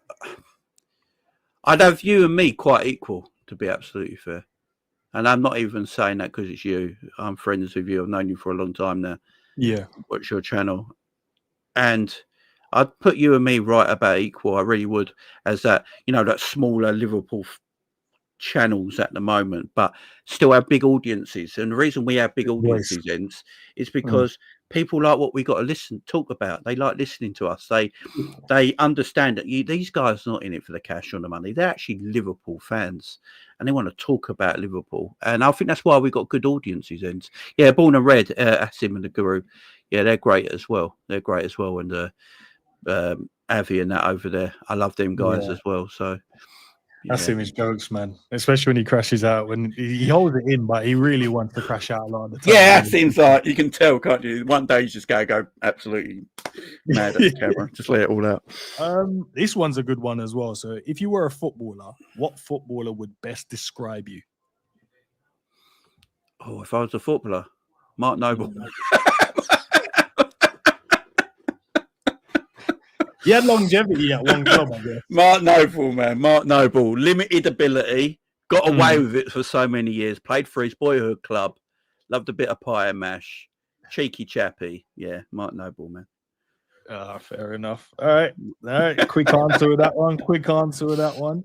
have you and me quite equal, to be absolutely fair. And I'm not even saying that because it's you. I'm friends with you. I've known you for a long time now. Yeah. Watch your channel. And I'd put you and me right about equal. I really would, as that, you know, that smaller Liverpool channels at the moment, but still have big audiences. And the reason we have big audiences is because people like what we got to talk about. They like listening to us. They understand that these guys are not in it for the cash or the money. They're actually Liverpool fans, and they want to talk about Liverpool. And I think that's why we got good audiences. And Born and Red, Asim and the Guru, they're great as well. And Avi and that over there, I love them guys as well. So. That's him, his jokes, man. Especially when he crashes out. When he holds it in, but he really wants to crash out a lot of the time. Yeah, that seems like you can tell, can't you? One day he's just going to go absolutely mad at the camera. Just let it all out. This one's a good one as well. So, if you were a footballer, what footballer would best describe you? Oh, if I was a footballer, Mark Noble. He had longevity at one club, I guess. Mark Noble, man. Mark Noble. Limited ability. Got away with it for so many years. Played for his boyhood club. Loved a bit of pie and mash. Cheeky chappy. Yeah, Mark Noble, man. Fair enough. All right. Quick answer with that one.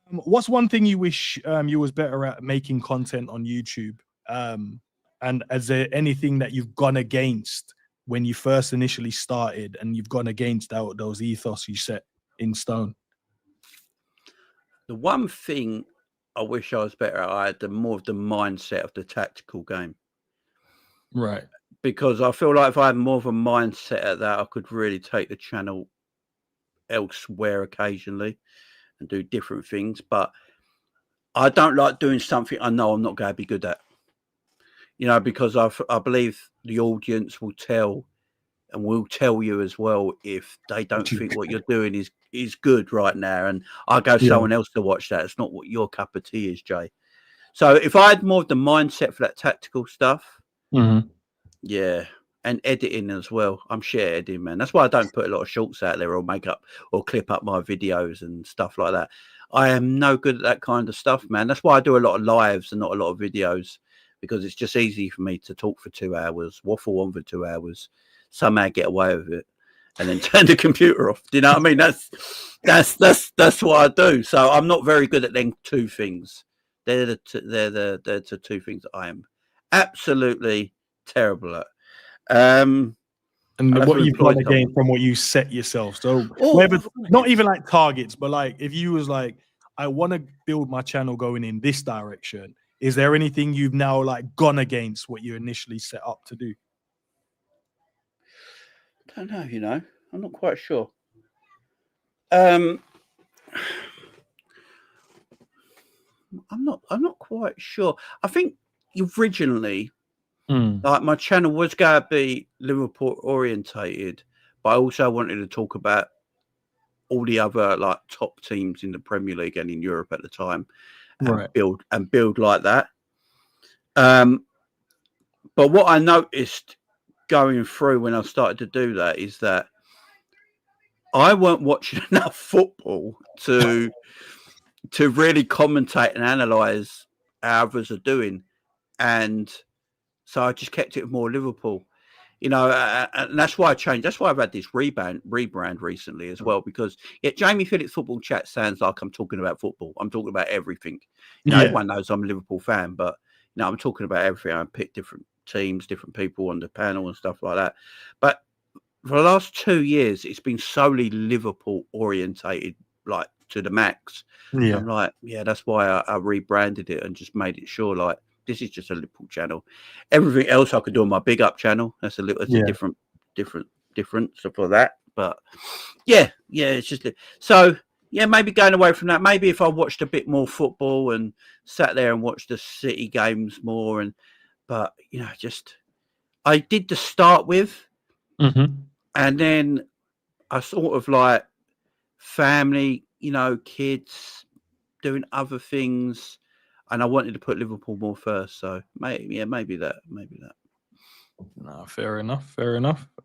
What's one thing you wish you was better at making content on YouTube? And is there anything that you've gone against when you first initially started, and you've gone against those ethos you set in stone? The one thing I wish I was better at, I had more of the mindset of the tactical game. Right. Because I feel like if I had more of a mindset at that, I could really take the channel elsewhere occasionally and do different things. But I don't like doing something I know I'm not going to be good at. You know, because I believe the audience will tell, and will tell you as well, if they don't think what you're doing is good right now. And I'll go someone else to watch that. It's not what your cup of tea is, Jay. So if I had more of the mindset for that tactical stuff, and editing as well. I'm shit editing, man. That's why I don't put a lot of shorts out there or make up or clip up my videos and stuff like that. I am no good at that kind of stuff, man. That's why I do a lot of lives and not a lot of videos, because it's just easy for me to talk for 2 hours, waffle on for 2 hours, somehow get away with it, and then turn the computer off. Do you know what I mean? That's what I do. So I'm not very good at them two things. They're the two things that I am absolutely terrible at. And what you've got again from what you set yourself. So whether, not even like targets, but like if you was like, I want to build my channel going in this direction, is there anything you've now like gone against what you initially set up to do? I don't know, you know, I'm not quite sure. I'm not quite sure. I think originally, like my channel was going to be Liverpool orientated, but I also wanted to talk about all the other like top teams in the Premier League and in Europe at the time, and Right. build like that. But what I noticed going through when I started to do that is that I weren't watching enough football to really commentate and analyze how others are doing, and so I just kept it more Liverpool. And that's why I changed. That's why I've had this rebrand recently as well, because Jamie Phillips Football Chat sounds like I'm talking about football. I'm talking about everything. Everyone knows I'm a Liverpool fan, but I'm talking about everything. I pick different teams, different people on the panel and stuff like that. But for the last 2 years, it's been solely Liverpool orientated, like to the max. Yeah. I'm like, that's why I rebranded it and just made it sure, like, this is just a Liverpool channel. Everything else I could do on my big up channel. That's a different stuff for that. But it's just so. Yeah, maybe going away from that. Maybe if I watched a bit more football and sat there and watched the City games more, but I did to start with, and then I sort of like family, kids doing other things. And I wanted to put Liverpool more first, so maybe that. No, fair enough.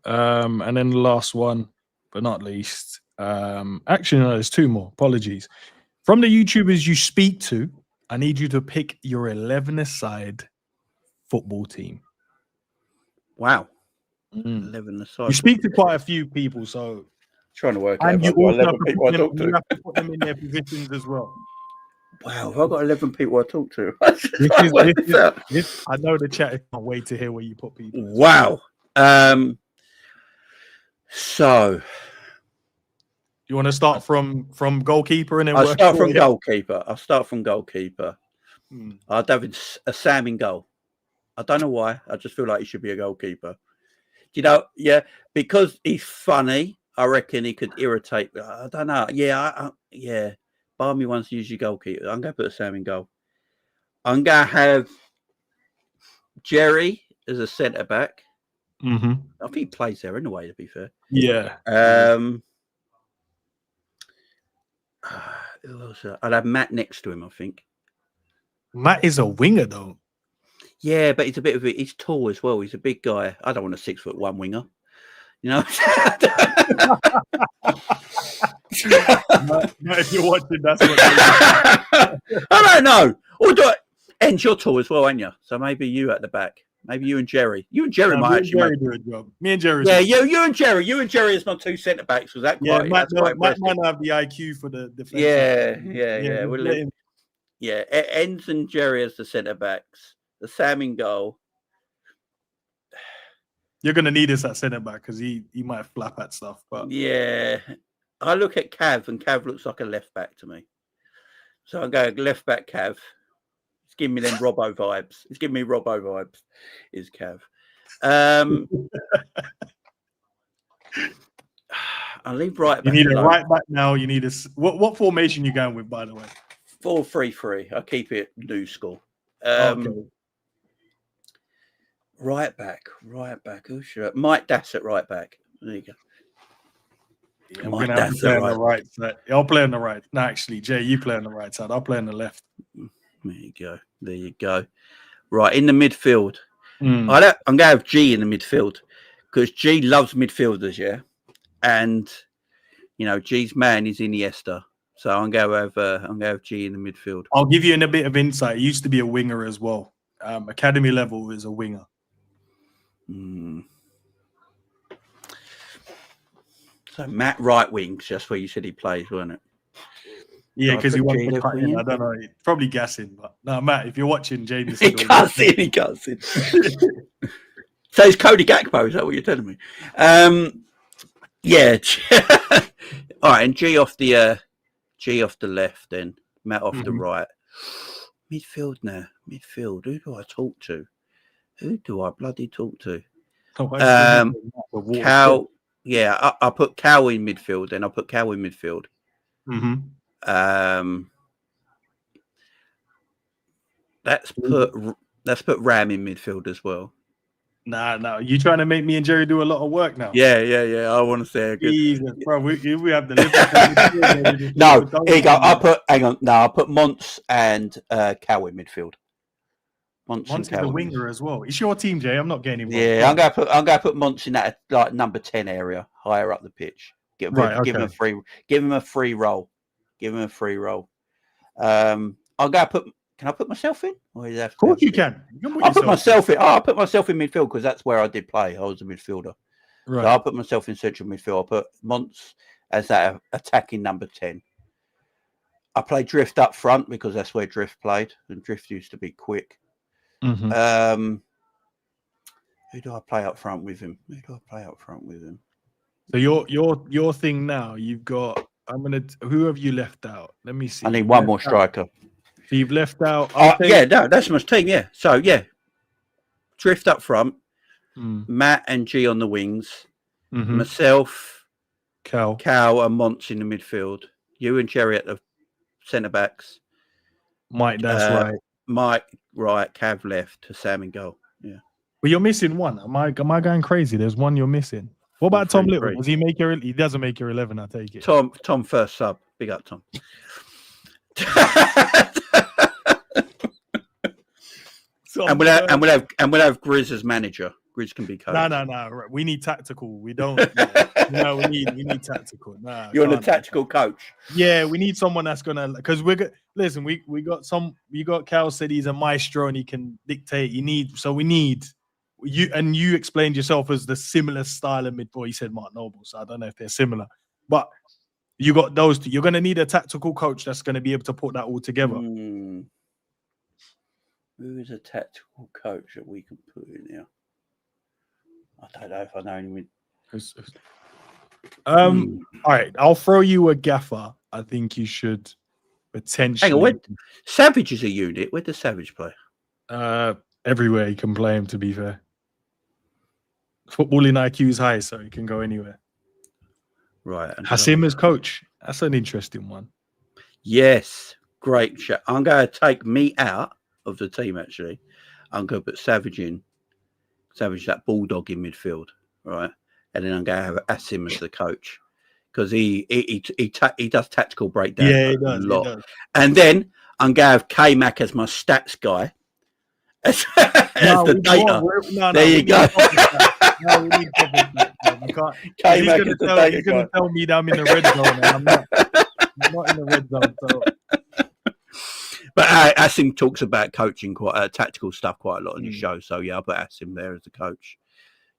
And then the last one, but not least, actually, no, there's two more. Apologies. From the YouTubers you speak to, I need you to pick your 11-a-side football team. Wow, 11-a-side. You speak to quite a few people, so trying to work and out. You also have You have to put them in their positions as well. Wow, have I got 11 people I talk to? I know the chat can't wait to hear where you put people. Wow. So you want to start from goalkeeper and then I'll start from goalkeeper. Hmm. I'd have a Sam in goal. I don't know why. I just feel like he should be a goalkeeper. Because he's funny. I reckon he could irritate. I don't know. Barmy wants to use your goalkeeper. I'm going to put Sam in goal. I'm going to have Jerry as a centre back. Mm-hmm. I think he plays there anyway, to be fair. Yeah. Who else? I'd have Matt next to him, I think. Matt is a winger, though. Yeah, but he's tall as well. He's a big guy. I don't want a 6'1" winger. If you're watching, that's what I don't know. Or and you're tall as well, aren't you? So maybe you at the back. Maybe you and Jerry. You and Jerry might actually do a job. Me and Jerry. Yeah, you and Jerry. You and Jerry is my two centre backs. Was that quite? Matt might have the IQ for the defense. Yeah. Enns and Jerry as the centre backs. The Sam in goal. You're gonna need us at centre back because he might flap at stuff. But I look at Cav and Cav looks like a left back to me. So I go left back Cav. It's giving me them Robbo vibes. It's giving me Robbo vibes. Is Cav. I'll leave right back. You need a right back now. You need a what formation you going with, by the way? 4-3-3. I keep it new school. Okay. Right back. Who should Mike Dass at right back. There you go. Yeah, we're gonna have to play on the right side. I'll play on the right. No, actually, Jay, you play on the right side. I'll play on the left. There you go. Right in the midfield. I'm gonna have G in the midfield because G loves midfielders, and G's man is Iniesta. So I'm gonna have G in the midfield. I'll give you a bit of insight. He used to be a winger as well. Academy level is a winger. So Matt right wings, just where you said he plays, wasn't it? Yeah, because he wants to cut in. I don't know. Probably guessing, but no, Matt, if you're watching, Jamie, he can't see. So it's Cody Gakpo. Is that what you're telling me? Yeah. All right, and G off the left, then Matt off the right. Midfield now. Who do I talk to? Who do I bloody talk to? Cal. Yeah, I'll put Cal in midfield. Then I'll put Cal in midfield. Let's put Ram in midfield as well. Nah. You trying to make me and Jerry do a lot of work now? Yeah. I want to say a good. Jesus, bro. We have the Liverpool. No, here you go. I'll put Mons and Cow in midfield. Mons is the winger as well. It's your team, Jay. I'm not getting involved. Yeah, I'm gonna put Mons in that like number 10 area, higher up the pitch. Give him a free roll. I'm gonna put. Can I put myself in? Or is that of course you can. I'll put myself in. I'll put myself in midfield because that's where I did play. I was a midfielder. Right. So I'll put myself in central midfield. I'll put Mons as that attacking number 10. I play Drift up front because that's where Drift played, and Drift used to be quick. Mm-hmm. Who do I play up front with him? So your thing now, you've got. Who have you left out? Let me see. I need one more striker. So you've left out. That's my team. Yeah. So yeah, Drift up front, Matt and G on the wings, myself, Cal, and Mons in the midfield. You and Jerry at the centre backs. Mike, that's right. Mike right, Cav left, to Sam in goal. Yeah. Well, you're missing one. Am I going crazy? There's one you're missing. What about Tom Little? Does he make your? He doesn't make your 11. I take it. Tom first sub. Big up, Tom. And we'll have Grizz as manager. Grizz can be coach. No. We need tactical. We don't. We need tactical. Nah, you want a tactical coach? Yeah, we need someone that's gonna. Because listen. We got Cal said he's a maestro and he can dictate. We need you. And you explained yourself as the similar style of midfield. You said Mark Noble, so I don't know if they're similar, but you got those two. You're gonna need a tactical coach that's gonna be able to put that all together. Who is a tactical coach that we can put in here? I don't know if I know anyone. All right, I'll throw you a gaffer. I think you should potentially. Hang on, Savage is a unit. Where does Savage play? Everywhere you can play him. To be fair, footballing IQ is high, so he can go anywhere. Right. Hassim as coach. That's an interesting one. Yes, great shot. I'm going to take me out of the team. Actually, I'm going to put Savage in. Savage, that bulldog in midfield, right? And then I'm going to have Hassim as the coach because he does tactical breakdown. Yeah, he does. And then I'm going to have K-Mac as my stats guy. As the data. There you go. No, we need He's going to tell me that I'm in the red zone, and I'm not in the red zone. So. But Hassim talks about coaching tactical stuff quite a lot on his show. So yeah, I'll put Hassim there as the coach.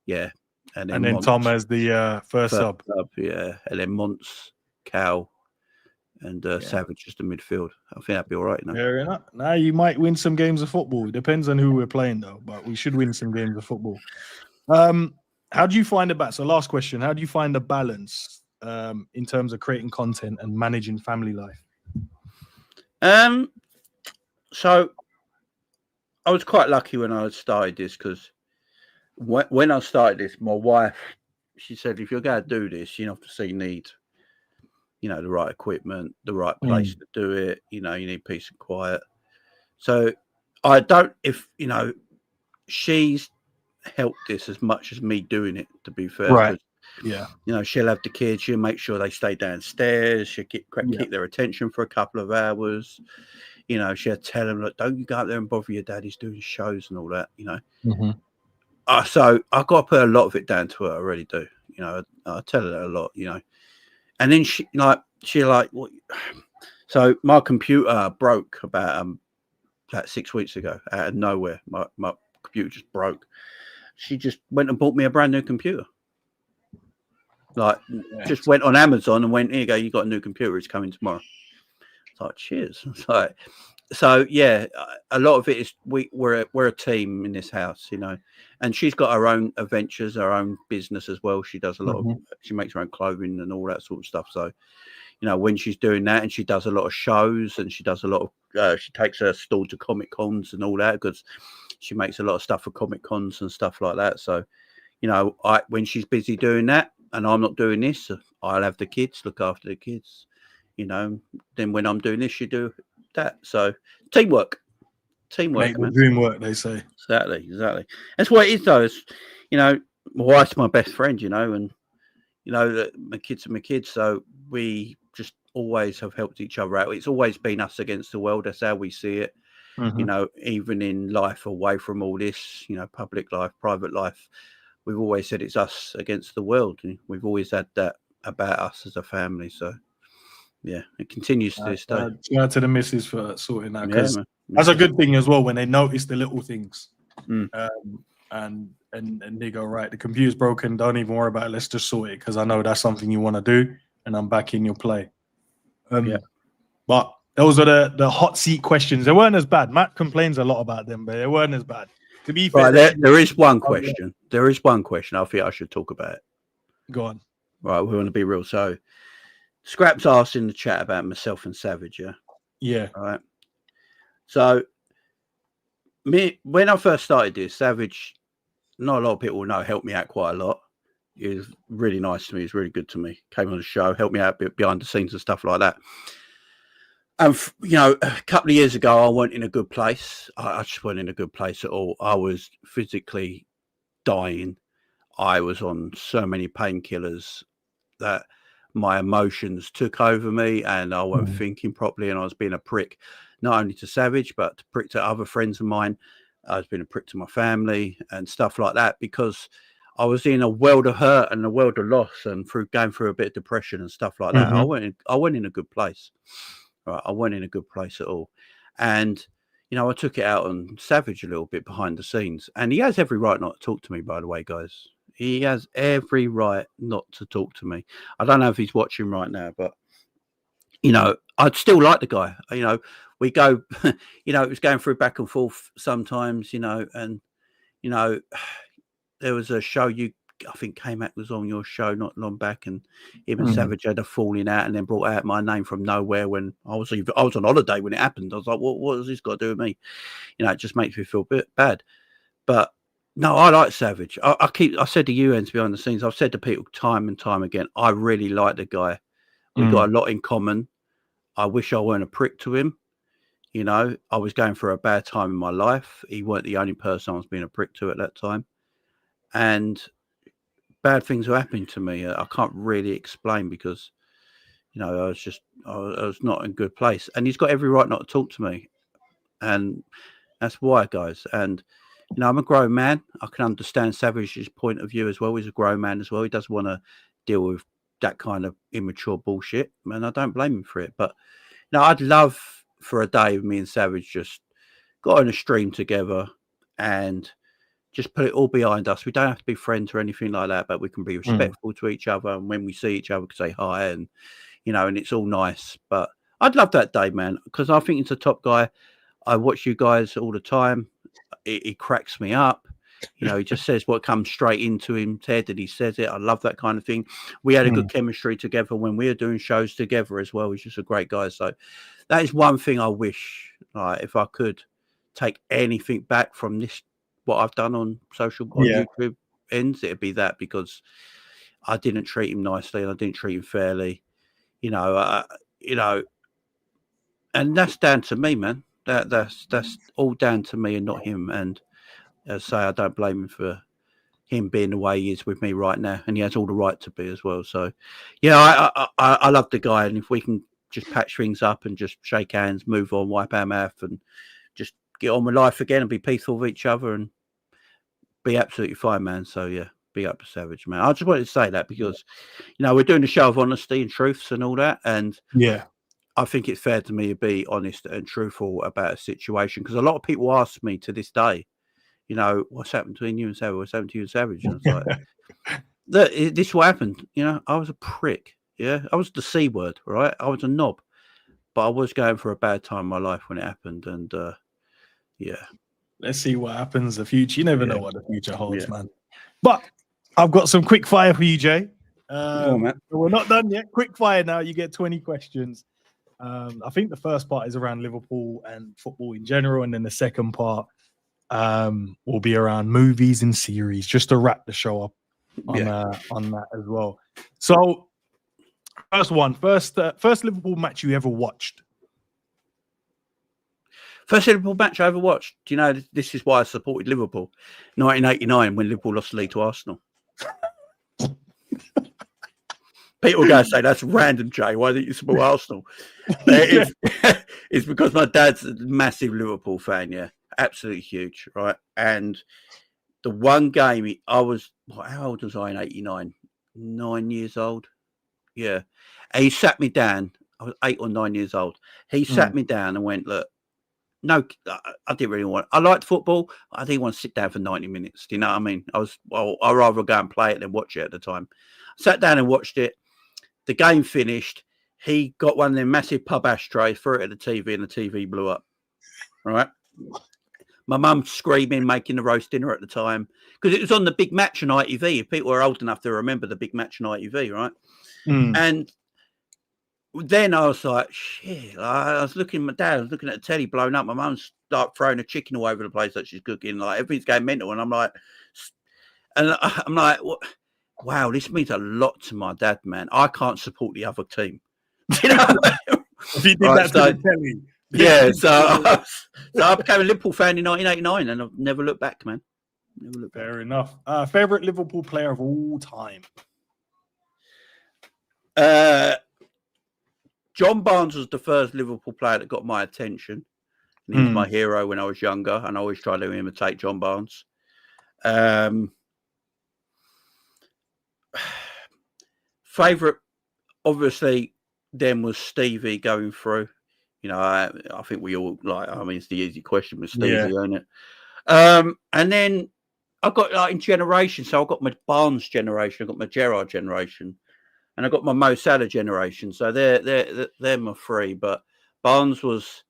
Yeah, and then Tom as the first sub. Yeah, and then Mons, Cal, and Savage as the midfield. I think that'd be all right. Fair enough. Now you might win some games of football. It depends on who we're playing, though. But we should win some games of football. How do you find the balance? So last question: how do you find the balance in terms of creating content and managing family life? So I was quite lucky when I started this because when I started this, my wife, she said, if you're going to do this, you obviously need, the right equipment, the right place to do it. You need peace and quiet. So I don't, she's helped this as much as me doing it, to be fair. Right. Yeah. She'll have the kids. She'll make sure they stay downstairs. She'll keep their attention for a couple of hours. She'll tell them, look, don't you go out there and bother your dad. He's doing shows and all that, So I've got to put a lot of it down to her. I really do. I tell her that a lot, And then she what? So my computer broke about 6 weeks ago out of nowhere. My computer just broke. She just went and bought me a brand new computer. Just went on Amazon and went, here you go, you got a new computer. It's coming tomorrow. It's like, cheers. So yeah, a lot of it is we're a team in this house, and she's got her own adventures, her own business as well. She does a lot of, she makes her own clothing and all that sort of stuff. So, when she's doing that, and she does a lot of shows, and she does a lot of, she takes her stall to Comic Cons and all that, because she makes a lot of stuff for Comic Cons and stuff like that. So, when she's busy doing that, and I'm not doing this, I'll have the kids, look after the kids. Then when I'm doing this, you do that. So teamwork, make the dream work, they say. Exactly. That's what it is, though. It's, you know, my wife's my best friend, you know, and you know that my kids are my kids, so we just always have helped each other out. It's always been us against the world. That's how we see it. You know, even in life away from all this, you know, public life, private life, we've always said it's us against the world. We've always had that about us as a family. So yeah, it continues to this day. Shout out to the missus for sorting that, Yeah, because man. that's a good thing as well when they notice the little things. Mm. And they go, right, the computer's broken, don't even worry about it, let's just sort it, because I know that's something you want to do, and I'm back in your play. Yeah. But those are the hot seat questions. They weren't as bad. Matt complains a lot about them, but they weren't as bad. To be fair, Right, there is one question. There is one question I think I should talk about. Go on. Right, we want to be real. So Scraps asked in the chat about myself and Savage, yeah? Yeah. All right. So when I first started this, Savage, not a lot of people know, helped me out quite a lot. He was really nice to me. He was really good to me. Came on the show, helped me out a bit behind the scenes and stuff like that. And, you know, a couple of years ago, I weren't in a good place. I just weren't in a good place at all. I was physically dying. I was on so many painkillers that my emotions took over me, and I wasn't thinking properly, and I was being a prick, not only to Savage, but a prick to other friends of mine. I was being a prick to my family and stuff like that, because I was in a world of hurt and a world of loss, and going through a bit of depression and stuff like that. I went in a good place. Right, I wasn't in a good place at all. And, you know, I took it out on Savage a little bit behind the scenes. And he has every right not to talk to me, by the way, guys. He has every right not to talk to me. I don't know if he's watching right now, but, you know, I'd still like the guy. You know, we go, you know, it was going through back and forth sometimes, you know, and, you know, there was a show I think K-Mac was on your show not long back, and him and Savage had a falling out, and then brought out my name from nowhere when I was on holiday when it happened. I was like, what has this got to do with me? You know, it just makes me feel a bit bad. But no, I like Savage. I said to you, and behind the scenes, I've said to people time and time again, I really like the guy. We got a lot in common. I wish I weren't a prick to him. You know, I was going through a bad time in my life. He weren't the only person I was being a prick to at that time. And bad things were happening to me. I can't really explain, because, you know, I was not in a good place, and he's got every right not to talk to me. And that's why, guys. And, you know, I'm a grown man. I can understand Savage's point of view as well. He's a grown man as well. He doesn't want to deal with that kind of immature bullshit, and I don't blame him for it. But, you know, I'd love for a day of me and Savage just got on a stream together and just put it all behind us. We don't have to be friends or anything like that, but we can be respectful to each other. And when we see each other, we can say hi, and, you know, and it's all nice. But I'd love that day, man, because I think he's a top guy. I watch you guys all the time. He cracks me up. You know, he just says what comes straight into him, Ted, and he says it. I love that kind of thing. We had a good chemistry together when we were doing shows together as well. He's just a great guy. So that is one thing I wish, like, if I could take anything back from this, what I've done on YouTube ends, it'd be that, because I didn't treat him nicely and I didn't treat him fairly, you know, and that's down to me, man. That's all down to me and not him. And as I say, I don't blame him for him being the way he is with me right now, and he has all the right to be as well. So yeah, I love the guy, and if we can just patch things up and just shake hands, move on, wipe our mouth, and just get on with life again and be peaceful with each other and be absolutely fine, man. So yeah, be up to Savage, man. I just wanted to say that because, you know, we're doing a show of honesty and truths and all that, and I think it's fair to me to be honest and truthful about a situation, because a lot of people ask me to this day, you know, what's happened between you and Savage? What's happened to you and Savage? And it's like, this is what happened. You know, I was a prick. Yeah, I was the C word, right? I was a knob, but I was going for a bad time in my life when it happened, and yeah. Let's see what happens in the future. You never know what the future holds, man. But I've got some quick fire for you, Jay. We're not done yet. Quick fire now. You get 20 questions. I think the first part is around Liverpool and football in general, and then the second part will be around movies and series, just to wrap the show up on that as well. So, first Liverpool match you ever watched? First Liverpool match I ever watched. Do you know, this is why I supported Liverpool. 1989, when Liverpool lost the league to Arsenal. People are going to say, that's random, Jay. Why didn't you support Arsenal? It's because my dad's a massive Liverpool fan, yeah. Absolutely huge, right? And the one game, how old was I in 89? 9 years old? Yeah. And he sat me down. I was 8 or 9 years old. He sat me down and went, look, no, I didn't really want. I liked football. I didn't want to sit down for 90 minutes. Do you know what I mean? I'd rather go and play it than watch it at the time. I sat down and watched it. The game finished. He got one of them massive pub ashtrays, threw it at the TV, and the TV blew up. Right. My mum screaming, making the roast dinner at the time because it was on the big match on ITV. If people are old enough to remember the big match on ITV, right? And then I was like, shit. I was looking at my dad. I was looking at the telly blown up. My mum's like throwing a chicken all over the place that she's cooking. Like everything's going mental. And I'm like, what? Wow, this means a lot to my dad, man. I can't support the other team. You know? If he did that to the telly. Yeah, so I became a Liverpool fan in 1989 and I've never looked back, man. Never looked back. Fair enough. Favorite Liverpool player of all time? John Barnes was the first Liverpool player that got my attention. And he was my hero when I was younger, and I always tried to imitate John Barnes. Favorite, obviously, then was Stevie going through. You know, I think we all like. I mean, it's the easy question with Stevie, isn't it? And then I got like in generation. So I got my Barnes generation, I got my Gerrard generation, and I got my Mo Salah generation. So they're my three. But Barnes was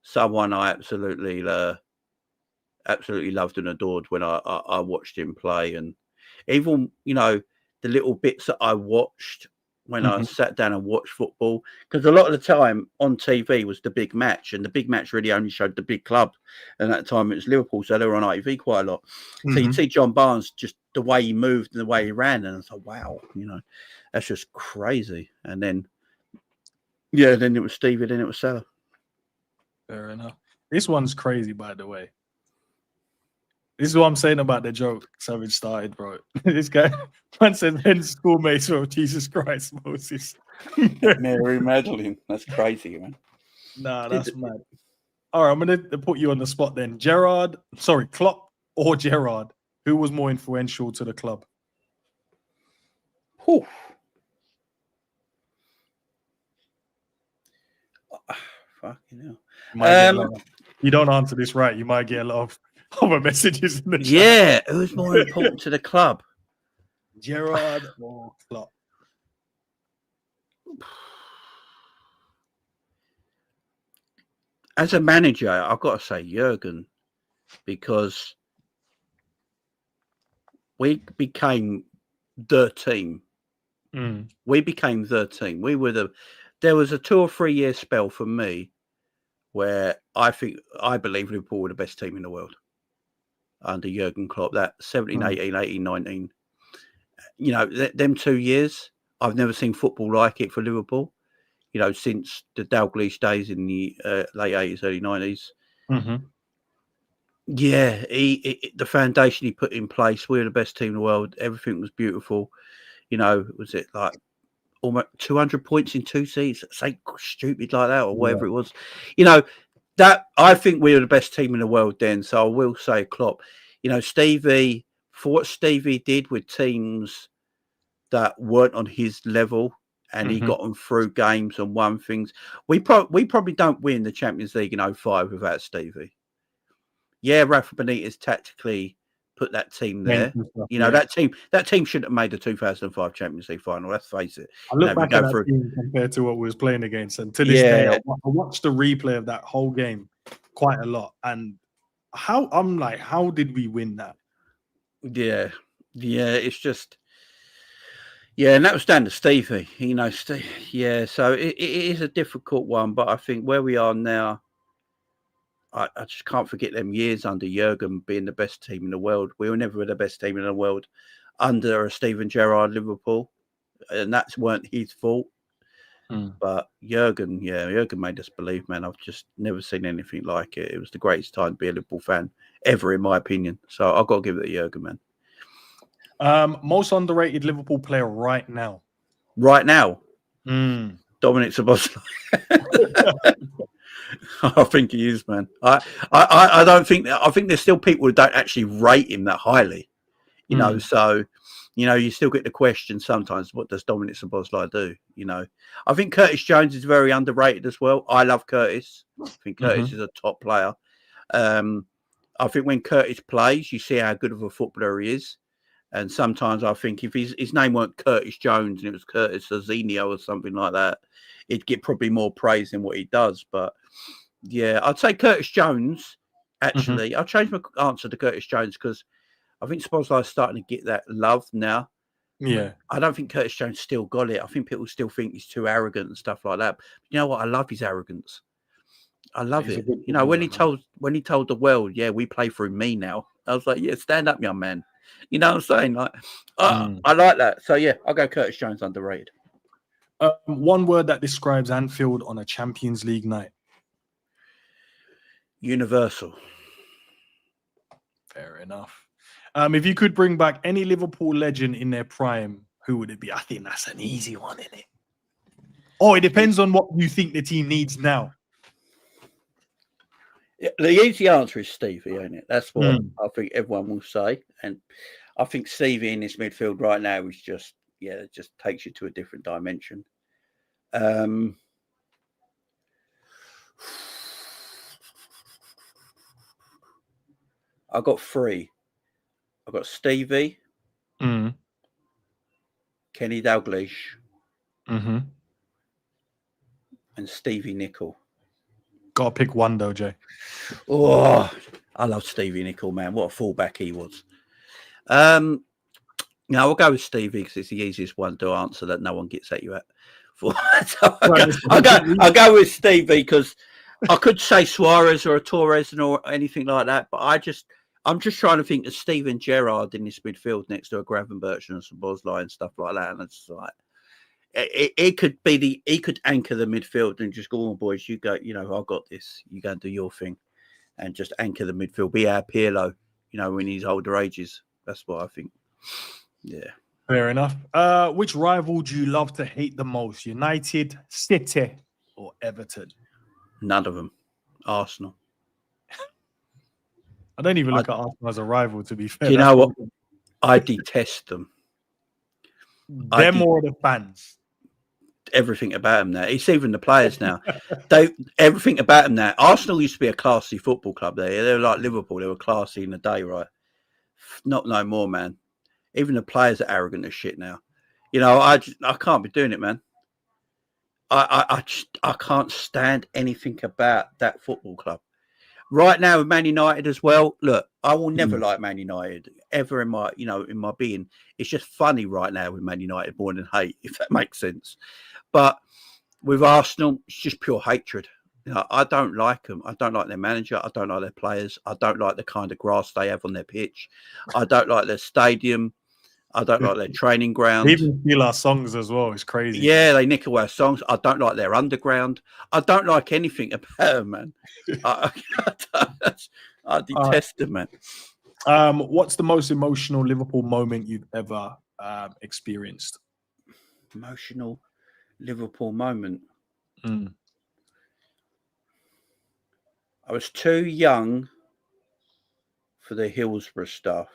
someone I absolutely loved and adored when I watched him play, and even the little bits that I watched when I sat down and watched football, because a lot of the time on TV was the big match, and the big match really only showed the big club, and at the time it was Liverpool, so they were on ITV quite a lot. So you'd see John Barnes, just the way he moved and the way he ran, and I thought, wow, that's just crazy. And then then it was Stevie, then it was Salah. Fair enough. This one's crazy, by the way. This is what I'm saying about the joke Savage started, bro. This guy once said, then schoolmates of Jesus Christ, Moses. Mary Magdalene. That's crazy, man. Nah, that's mad. All right, I'm going to put you on the spot then. Klopp or Gerrard? Who was more influential to the club? Whew. Fucking hell. You don't answer this right, you might get a lot of other messages in the chat. Yeah, who's more important to the club? Gerrard or Klopp? As a manager, I've got to say Jurgen, because we became the team. We became the team. There was a 2 or 3 year spell for me where I believe Liverpool were the best team in the world under Jurgen Klopp. That 17, 18, 18, 19. Them 2 years, I've never seen football like it for Liverpool. Since the Dalglish days in the late 80s, early 90s. Yeah, the foundation he put in place, we were the best team in the world. Everything was beautiful. Was it like almost 200 points in 2 seasons? Say stupid like that or whatever it was. That I think we were the best team in the world then. So I will say Klopp. Stevie, for what Stevie did with teams that weren't on his level, and he got them through games and won things. We probably don't win the Champions League in 2005 without Stevie. Yeah, Rafa Benitez tactically put that team there. That team should have made the 2005 Champions League final. Let's face it. I look back at that team compared to what we was playing against, and to this day, I watched the replay of that whole game quite a lot. And how did we win that? Yeah, it's just. Yeah, and that was down to Stevie. So it is a difficult one, but I think where we are now, I just can't forget them years under Jurgen being the best team in the world. We were never the best team in the world under Steven Gerrard Liverpool, and that weren't his fault. But Jurgen made us believe, man. I've just never seen anything like it. It was the greatest time to be a Liverpool fan ever, in my opinion. So I've got to give it to Jurgen, man. Most underrated Liverpool player right now. Right now, Dominic Szoboszlai. I think he is, man. I don't think. I think there's still people who don't actually rate him that highly. You know, so you still get the question sometimes: what does Dominic Szoboszlai do? You know, I think Curtis Jones is very underrated as well. I love Curtis. I think Curtis is a top player. I think when Curtis plays, you see how good of a footballer he is. And sometimes I think if his name weren't Curtis Jones and it was Curtis Azenio or something like that, he'd get probably more praise than what he does. But yeah, I'd say Curtis Jones. Actually, I'll change my answer to Curtis Jones because I think Szoboszlai is starting to get that love now. Yeah. I don't think Curtis Jones still got it. I think people still think he's too arrogant and stuff like that. But you know what? I love his arrogance. I love it. You know, when he told the world, yeah, we play through me now. I was like, yeah, stand up, young man. You know what I'm saying? Like, I like that. So yeah, I'll go Curtis Jones, underrated. One word that describes Anfield on a Champions League night. Universal. Fair enough. If you could bring back any Liverpool legend in their prime, who would it be? I think that's an easy one, isn't it? Oh, it depends on what you think the team needs now. Yeah, the easy answer is Stevie, ain't it? That's what I think everyone will say. And I think Stevie in this midfield right now is just, it just takes you to a different dimension. I got three. I got Stevie, Kenny Dalglish, and Stevie Nicol. Got to pick one though, Jay. Oh, I love Stevie Nicol, man. What a fullback he was. Now we'll go with Stevie because it's the easiest one to answer that no one gets at you at. So I'll go with Stevie because I could say Suarez or a Torres or anything like that, but I'm just trying to think of Steven Gerrard in this midfield next to a Gravenberch and some Szoboszlai and stuff like that, and it's like it could anchor the midfield and just go on, boys, you go, I've got this, you go and do your thing, and just anchor the midfield, be our Pirlo, in his older ages. That's what I think. Yeah. Fair enough. Which rival do you love to hate the most? United, City, or Everton? None of them. Arsenal. I don't even look at Arsenal as a rival, to be fair. Do you know what? I detest them. They're more the fans. Everything about them now. It's even the players now. Everything about them now. Arsenal used to be a classy football club. They were like Liverpool. They were classy in the day, right? Not no more, man. Even the players are arrogant as shit now. I can't be doing it, man. I can't stand anything about that football club. Right now with Man United as well. Look, I will never like Man United ever in my being. It's just funny right now with Man United, more than hate, if that makes sense. But with Arsenal, it's just pure hatred. I don't like them. I don't like their manager. I don't like their players. I don't like the kind of grass they have on their pitch. I don't like their stadium. I don't like their training ground. They even steal our songs as well. It's crazy. Yeah, they nick away our songs. I don't like their underground. I don't like anything about them, man. I detest them, man. What's the most emotional Liverpool moment you've ever experienced? Emotional Liverpool moment. I was too young for the Hillsborough stuff.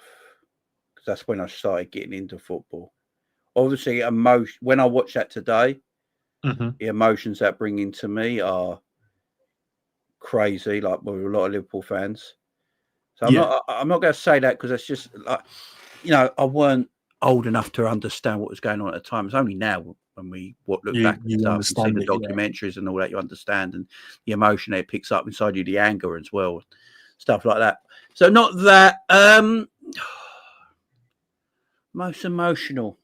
That's when I started getting into football. Obviously, when I watch that today, the emotions that bring into me are crazy, like with a lot of Liverpool fans. So I'm not going to say that because it's just like, I weren't old enough to understand what was going on at the time. It's only now when we look back and stuff and see the documentaries and all that, you understand, and the emotion that it picks up inside you, the anger as well, stuff like that. So not that. Most emotional,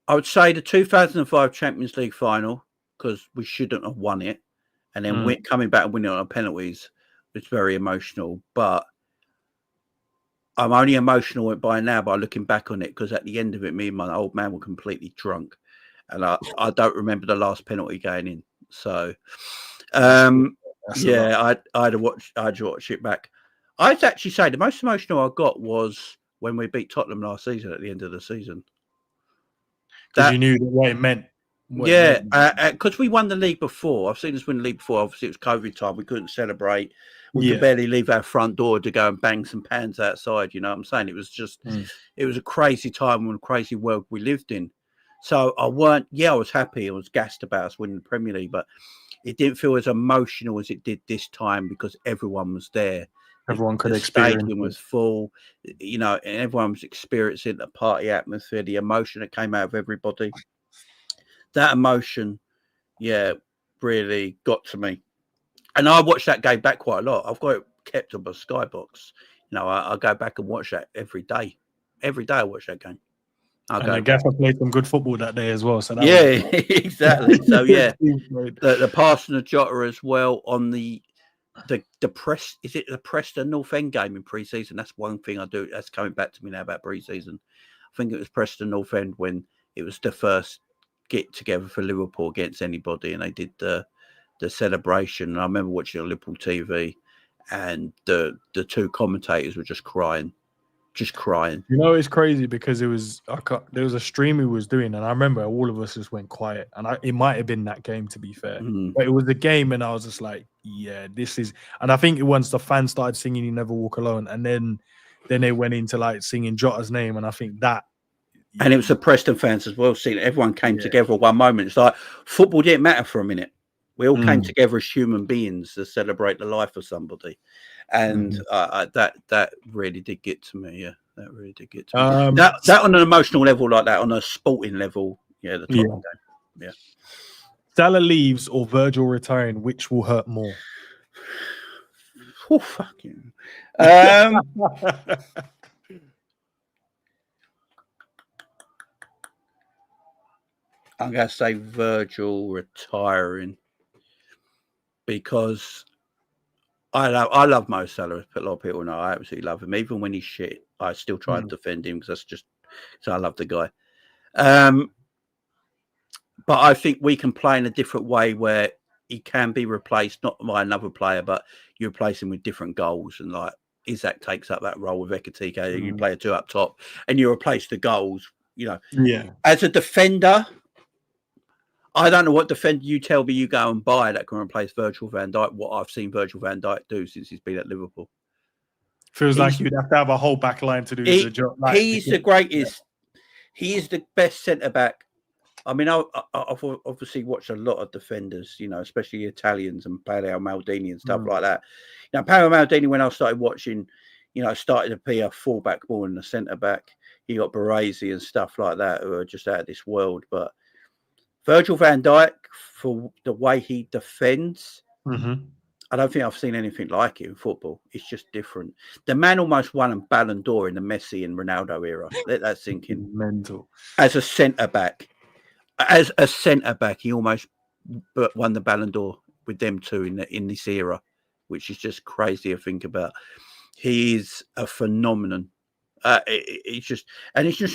I would say the 2005 Champions League final, because we shouldn't have won it, and then coming back and winning on penalties was very emotional. But I'm only emotional by now by looking back on it, because at the end of it, me and my old man were completely drunk, and I don't remember the last penalty going in. So, That's yeah, I had to watch it back. I'd actually say the most emotional I got was when we beat Tottenham last season at the end of the season. Because you knew what it meant. Yeah, because we won the league before. I've seen us win the league before. Obviously, it was COVID time. We couldn't celebrate. We could barely leave our front door to go and bang some pans outside. You know what I'm saying? It was just, it was a crazy time and a crazy world we lived in. So I was happy. I was gassed about us winning the Premier League, but it didn't feel as emotional as it did this time because everyone was there. Everyone could experience. The stadium was full, you know, and everyone was experiencing the party atmosphere, the emotion that came out of everybody. That emotion, really got to me. And I watched that game back quite a lot. I've got it kept on my Skybox. You know, I go back and watch that every day. Every day I watch that game. And the gaffer played some good football that day as well. So that exactly. So the passing of Jota as well on the Preston North End game in pre-season. That's one thing I do. That's coming back to me now about pre-season. I think it was Preston North End when it was the first get together for Liverpool against anybody, and they did the celebration. And I remember watching on Liverpool TV, and the two commentators were just crying. You know, it's crazy because there was a stream he was doing, and I remember all of us just went quiet. And it might have been that game, to be fair, but it was the game, and I was just like, yeah, this is. And I think once the fans started singing "You Never Walk Alone," and then they went into like singing Jota's name, and I think that. And it was the Preston fans as well. Seeing everyone came together at one moment. It's like football didn't matter for a minute. We all came together as human beings to celebrate the life of somebody, and that really did get to me. Yeah, that really did get to me. That on an emotional level like that, on a sporting level, the Tottenham game. Yeah. Salah leaves or Virgil retiring, which will hurt more? Oh, fuck you. I'm going to say Virgil retiring because I love Mo Salah. A lot of people know I absolutely love him. Even when he's shit, I still try and defend him because I love the guy. But I think we can play in a different way where he can be replaced, not by another player, but you replace him with different goals. And like Isaac takes up that role with Ekatike. You play a two up top and you replace the goals, As a defender, I don't know what defender you tell me you go and buy that can replace Virgil van Dijk. What I've seen Virgil van Dijk do since he's been at Liverpool. Feels like you'd have to have a whole back line to do the job. He's the greatest. He is the best centre back. I mean, I've obviously watched a lot of defenders, especially Italians and Paolo Maldini and stuff like that. Paolo Maldini, when I started watching, started to be a fullback more than a centre back. You got Baresi and stuff like that who are just out of this world, but Virgil van Dijk, for the way he defends, I don't think I've seen anything like it in football. It's just different. The man almost won a Ballon d'Or in the Messi and Ronaldo era. Let that sink in. Mental. As a centre-back, he almost won the Ballon d'Or with them two in this era, which is just crazy to think about. He is a phenomenon. He's just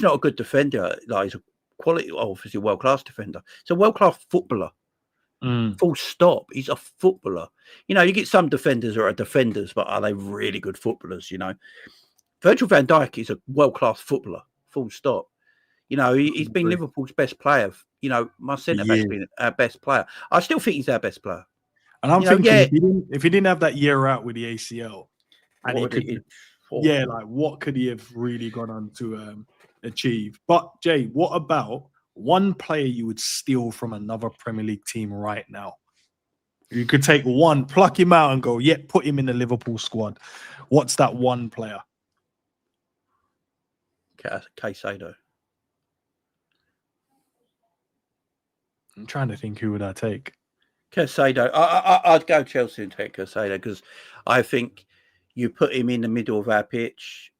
not a good defender. Like, he's a quality, obviously world-class defender. He's a world-class footballer. Full stop. He's a footballer. You get some defenders who are defenders, but are they really good footballers? Virgil van Dijk is a world-class footballer. Full stop. He's been Liverpool's best player. My centre-back's been our best player. I still think he's our best player. And I'm thinking, if he didn't have that year out with the ACL, and what could he have really gone on to achieve? But Jay, what about one player you would steal from another Premier League team right now? You could take one, pluck him out and go, put him in the Liverpool squad. What's that one player? Caicedo. I'm trying to think, who would I take? Caicedo. I'd go Chelsea and take Caicedo because I think you put him in the middle of our pitch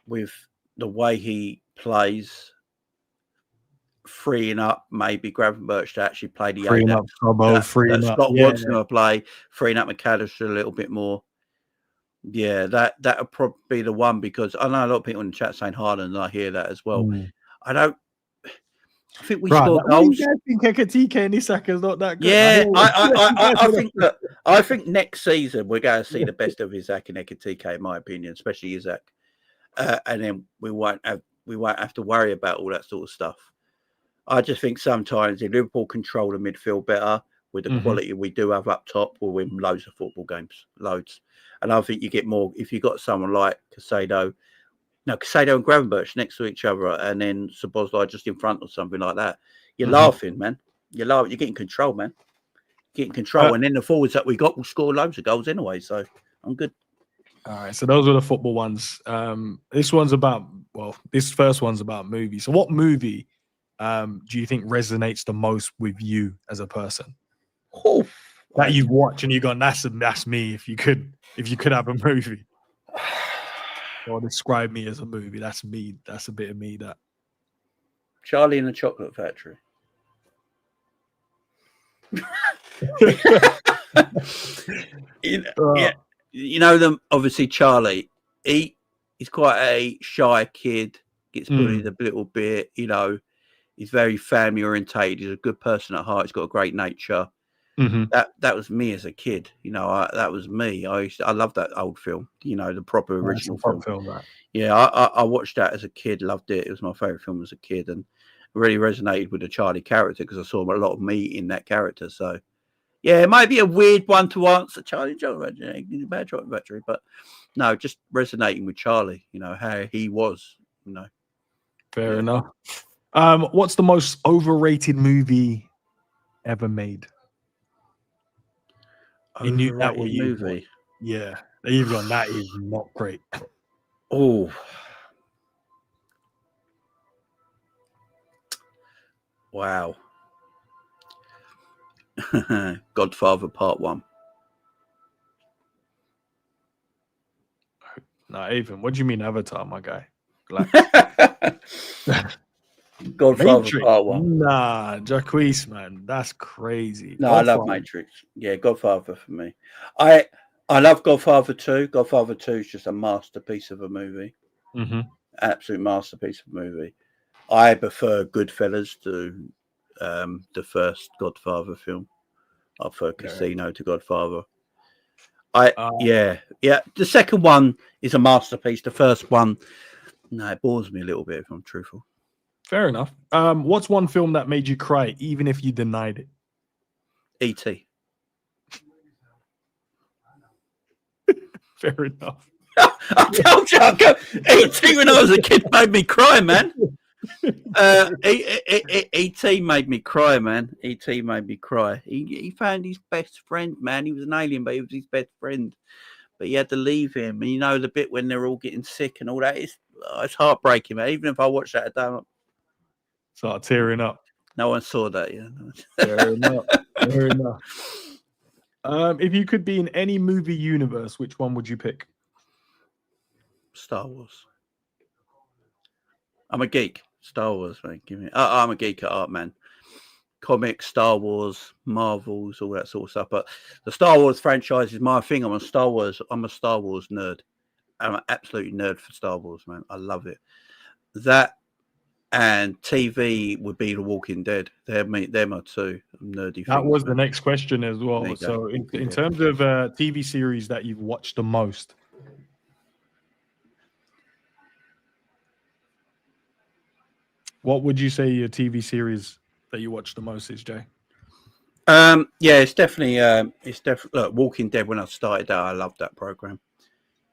with the way he plays, freeing up maybe Gravenberch to actually play the freeing up Scott Watson's going to play, freeing up McAllister a little bit more. Yeah, that would probably be the one because I know a lot of people in the chat saying Haaland, and I hear that as well. I think we Right, score what do you goals. guys think Ekatike and Isaka's not that good? Yeah, I think next season we're going to see the best of Isaac and Ekatike, in my opinion, especially Isaac, and then we won't have to worry about all that sort of stuff. I just think sometimes if Liverpool control the midfield better with the quality we do have up top, we'll win loads of football games, loads. And I think you get more if you got someone like Casado and Gravenberch next to each other, and then Szoboszlai just in front or something like that. You're laughing, man. You're getting control, man. Getting control, and then the forwards that we got will score loads of goals anyway. So I'm good. All right, so those are the football ones. This first one's about movies. So what movie do you think resonates the most with you as a person? Oh, that you've watched and you've gone, that's me. If you could have a movie or describe me as a movie, that's me. That's a bit of me. That Charlie and the Chocolate Factory. Yeah, you know them. Obviously, Charlie. He's quite a shy kid. Gets bullied a little bit. You know, he's very family orientated. He's a good person at heart. He's got a great nature. That was me as a kid. You know, that was me. I love that old film. You know, the proper original film. Right? Yeah, I watched that as a kid. Loved it. It was my favorite film as a kid, and really resonated with the Charlie character because I saw a lot of me in that character. So, yeah, it might be a weird one to answer, Charlie Chocolate Factory, but no, just resonating with Charlie. You know how he was. You know, fair enough. What's the most overrated movie ever made? Overrated movie. Yeah, you've gone. That is not great. Oh, wow. Godfather Part 1. Nah, even. What do you mean Avatar, my guy? Godfather Matrix. Part 1. Nah, Jacquees, man, that's crazy. No, Godfather. I love Matrix. Yeah, Godfather for me. I love Godfather 2. Godfather 2 is just a masterpiece of a movie. Absolute masterpiece of a movie. I prefer Goodfellas to the first Godfather film. I prefer Casino to Godfather. The second one is a masterpiece. The first one, no, it bores me a little bit if I'm truthful. Fair enough. What's one film that made you cry, even if you denied it? E.T. Fair enough. I told you, E.T. when I was a kid made me cry, man. E.T. made me cry, man. E.T. made me cry. He found his best friend, man. He was an alien, but he was his best friend. But he had to leave him. And you know the bit when they're all getting sick and all that. It's heartbreaking, man. Even if I watch that, I don't start tearing up. No one saw that, yeah. Fair enough. Fair enough. If you could be in any movie universe, which one would you pick? Star Wars. I'm a geek. Star Wars, man. I'm a geek at art, man. Comics, Star Wars, Marvels, all that sort of stuff. But the Star Wars franchise is my thing. I'm a Star Wars nerd. I'm an absolute nerd for Star Wars, man. I love it. That and TV would be The Walking Dead. They're my two nerdy. That was the next question as well. So in terms of TV series that you've watched the most, what would you say your TV series that you watch the most is, Jay? It's definitely look, Walking Dead. When I started that, I loved that program.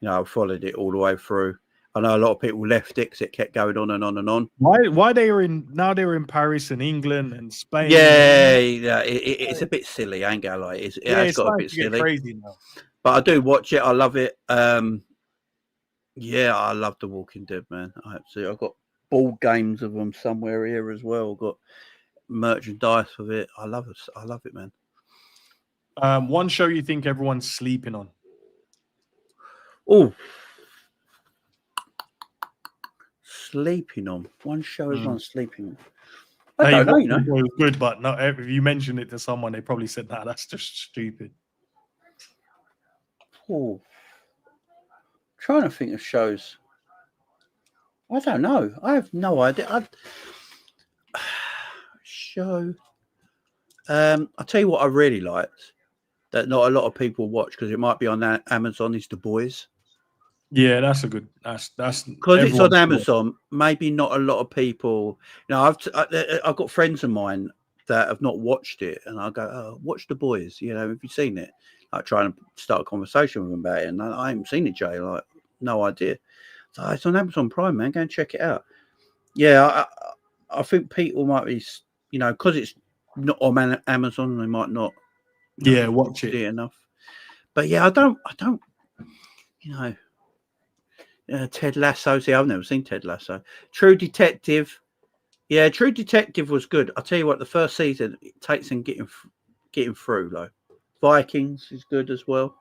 You know, I followed it all the way through. I know a lot of people left it because it kept going on and on and on. Why they're in Paris and England and Spain? Yeah, it's a bit silly. I ain't gonna lie. It has got a bit silly. Crazy now. But I do watch it. I love it. I love The Walking Dead, man. I've got board games of them somewhere here as well. Got merchandise of it. I love it, man. One show you think everyone's sleeping on? Oh, sleeping on one show everyone's sleeping on. I don't know, you know. It was good, but no, if you mention it to someone, they probably said, "Nah, that's just stupid." Oh, trying to think of shows. I don't know. I have no idea. show. I'll tell you what I really liked that not a lot of people watch because it might be on Amazon is The Boys. Yeah, that's a good. That's Because it's on everyone's fault. Amazon. Maybe not a lot of people. You know, I've got friends of mine that have not watched it, and I go, "Oh, watch The Boys." You know, have you seen it? Like trying to start a conversation with them about it, and I haven't seen it, Jay. Like, no idea. So it's on Amazon Prime, man. Go and check it out. Yeah, I think people might be, you know, because it's not on Amazon, they might not. Yeah, watch it. Enough. But yeah, I don't. You know. Ted Lasso. See, I've never seen Ted Lasso. True Detective. Yeah, True Detective was good. I'll tell you what, the first season it takes in getting through though. Vikings is good as well.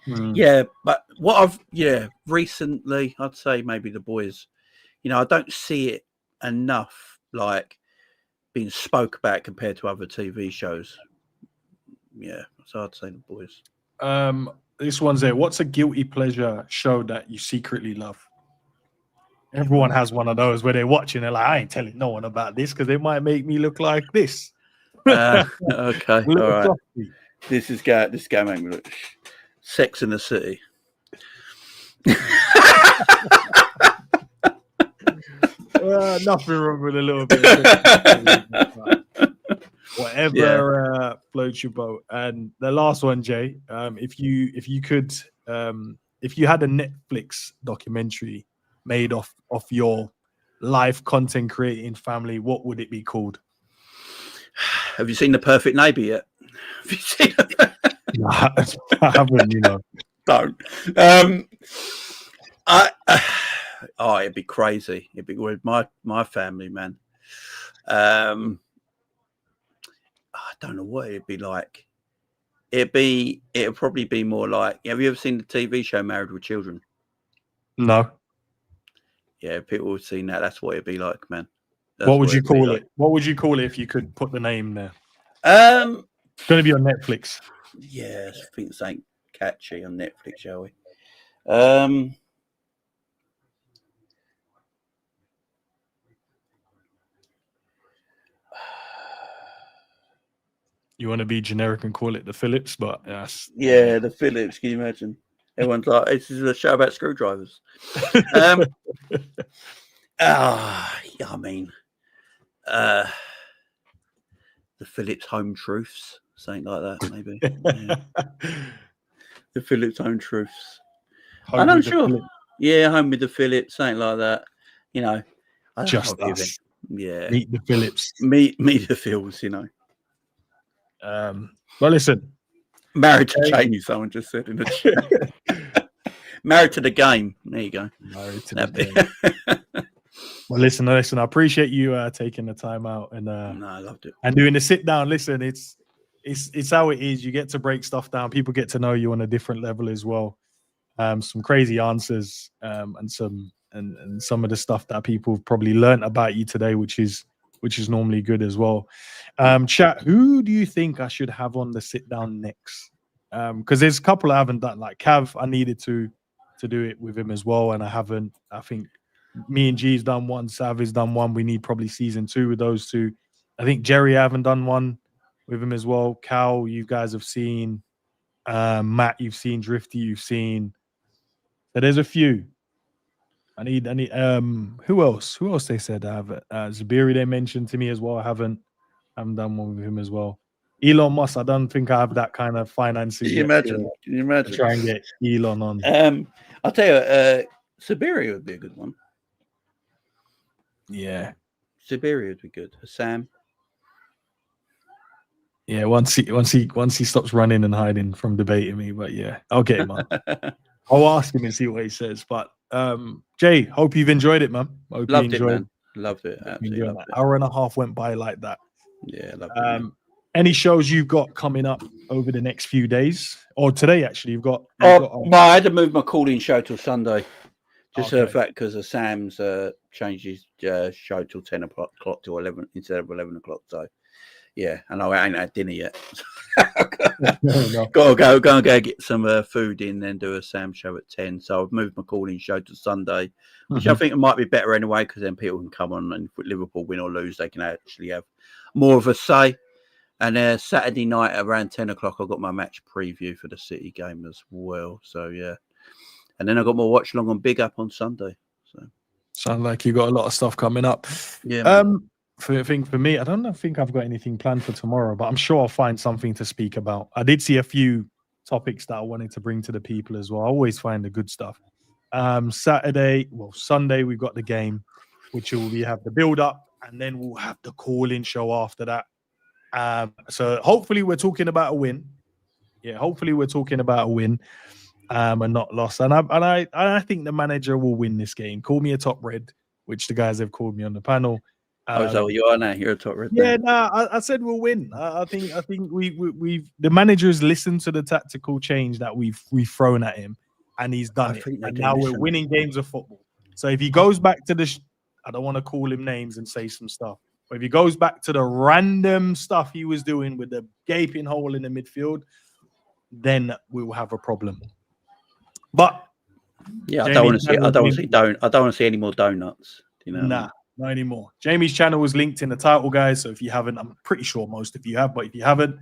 Yeah, but what I've recently, I'd say maybe The Boys. You know, I don't see it enough like being spoke about compared to other TV shows. Yeah, so I'd say The Boys. This one's there. What's a guilty pleasure show that you secretly love? Everyone has one of those where they're watching. They're like, I ain't telling no one about this because it might make me look like this. Okay, all right. Softy. This guy make me look. Sex in the City. Nothing wrong with a little bit. Whatever floats your boat. And the last one, Jay, if you had a Netflix documentary made off your live content creating family, what would it be called? Have you seen The Perfect Neighbor yet? Have you seen it? No, I haven't, you know. Don't. It'd be crazy. It'd be with my family, man. I don't know what it'd be like. It'd probably be more like. Have you ever seen the TV show Married with Children? No. Yeah, people have seen that. That's what it'd be like, man. What would you call it? What would you call it if you could put the name there? It's going to be on Netflix. Yeah, I think something catchy on Netflix, shall we? You want to be generic and call it the Phillips, but yes. Yeah, the Phillips. Can you imagine? Everyone's like, this is a show about screwdrivers. I mean, the Phillips Home Truths, something like that, maybe. Yeah. The Phillips Home Truths. I'm not sure. Yeah, Home with the Phillips, something like that. You know, just us. Yeah, meet the Phillips. Meet the Phils. You know. Well, listen. Married to Jamie, someone just said in the chat. Married to the game. There you go. Married to the game. Well, listen. I appreciate you taking the time out and no, I loved it. And doing the sit down. Listen, it's how it is. You get to break stuff down. People get to know you on a different level as well. Some crazy answers and some of the stuff that people have probably learned about you today, which is normally good as well. Chat, who do you think I should have on the sit down next? Because there's a couple I haven't done. Like Cav, I needed to do it with him as well, and I haven't. I think me and G's done one, Sav has done one. We need probably season 2 with those two. I think Jerry, I haven't done one with him as well. Cal, you guys have seen. Matt, you've seen. Drifty, you've seen. So there's a few. I need who else they said I have Zabiri they mentioned to me as well. I haven't done one with him as well. Elon Musk, I don't think I have that kind of financing. Can you imagine? To try and get Elon on. I'll tell you, Siberia would be a good one. Yeah. Siberia would be good. Sam. Yeah, once he stops running and hiding from debating me, but yeah, I'll get him on. I'll ask him and see what he says. But Jay, hope you've enjoyed it, man. Hope loved you enjoyed it, man. Loved it. Absolutely loved it. Hour and a half went by like that. Yeah, loved it. Any shows you've got coming up over the next few days, or today? Actually, you've got. No, I had to move my call-in show till Sunday, just for the fact because of Sam's changed his show till 10 o'clock to 11 instead of 11 o'clock. So. Yeah, and I ain't had dinner yet. Got to go and get some food in, then do a Sam show at 10. So I've moved my calling show to Sunday, which I think it might be better anyway, because then people can come on and if Liverpool win or lose, they can actually have more of a say. And Saturday night around 10 o'clock, I got my match preview for the City game as well. So yeah, and then I got my watch along on Big Up on Sunday. So sounds like you got a lot of stuff coming up. Yeah. For me, I don't think I've got anything planned for tomorrow, but I'm sure I'll find something to speak about. I did see a few topics that I wanted to bring to the people as well. I always find the good stuff. Sunday we've got the game, which will be have the build up, and then we'll have the call-in show after that. So hopefully we're talking about a win. Yeah, hopefully we're talking about a win, and not loss. And I think the manager will win this game. Call me a top red, which the guys have called me on the panel. So you are now. You're a top red. Yeah, I said we'll win. I think we've the manager's listened to the tactical change that we've thrown at him, and he's done it. And now we're winning games of football. So if he goes back to I don't want to call him names and say some stuff, but if he goes back to the random stuff he was doing with the gaping hole in the midfield, then we will have a problem. But yeah, I don't want to see any more donuts. You know? Nah. Not anymore. Jamie's channel was linked in the title, guys. So if you haven't, I'm pretty sure most of you have, but if you haven't, you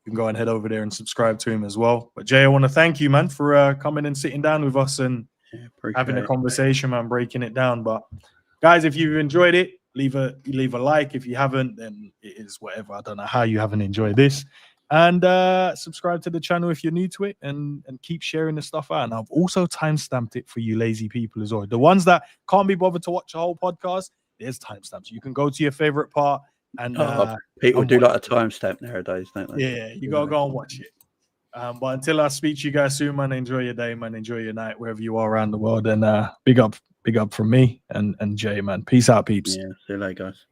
can go and head over there and subscribe to him as well. But Jay, I want to thank you, man, for coming and sitting down with us and having a conversation, man, breaking it down. But guys, if you've enjoyed it, leave a like. If you haven't, then it is whatever. I don't know how you haven't enjoyed this. And subscribe to the channel if you're new to it, and keep sharing the stuff out. And I've also timestamped it for you lazy people as well. The ones that can't be bothered to watch the whole podcast, there's timestamps. You can go to your favorite part, and people do like a timestamp nowadays, don't they? Yeah, you gotta go and watch it. But until I speak to you guys soon, man, enjoy your day, man, enjoy your night, wherever you are around the world, and big up from me and Jay, man. Peace out, peeps. Yeah, see you later, guys.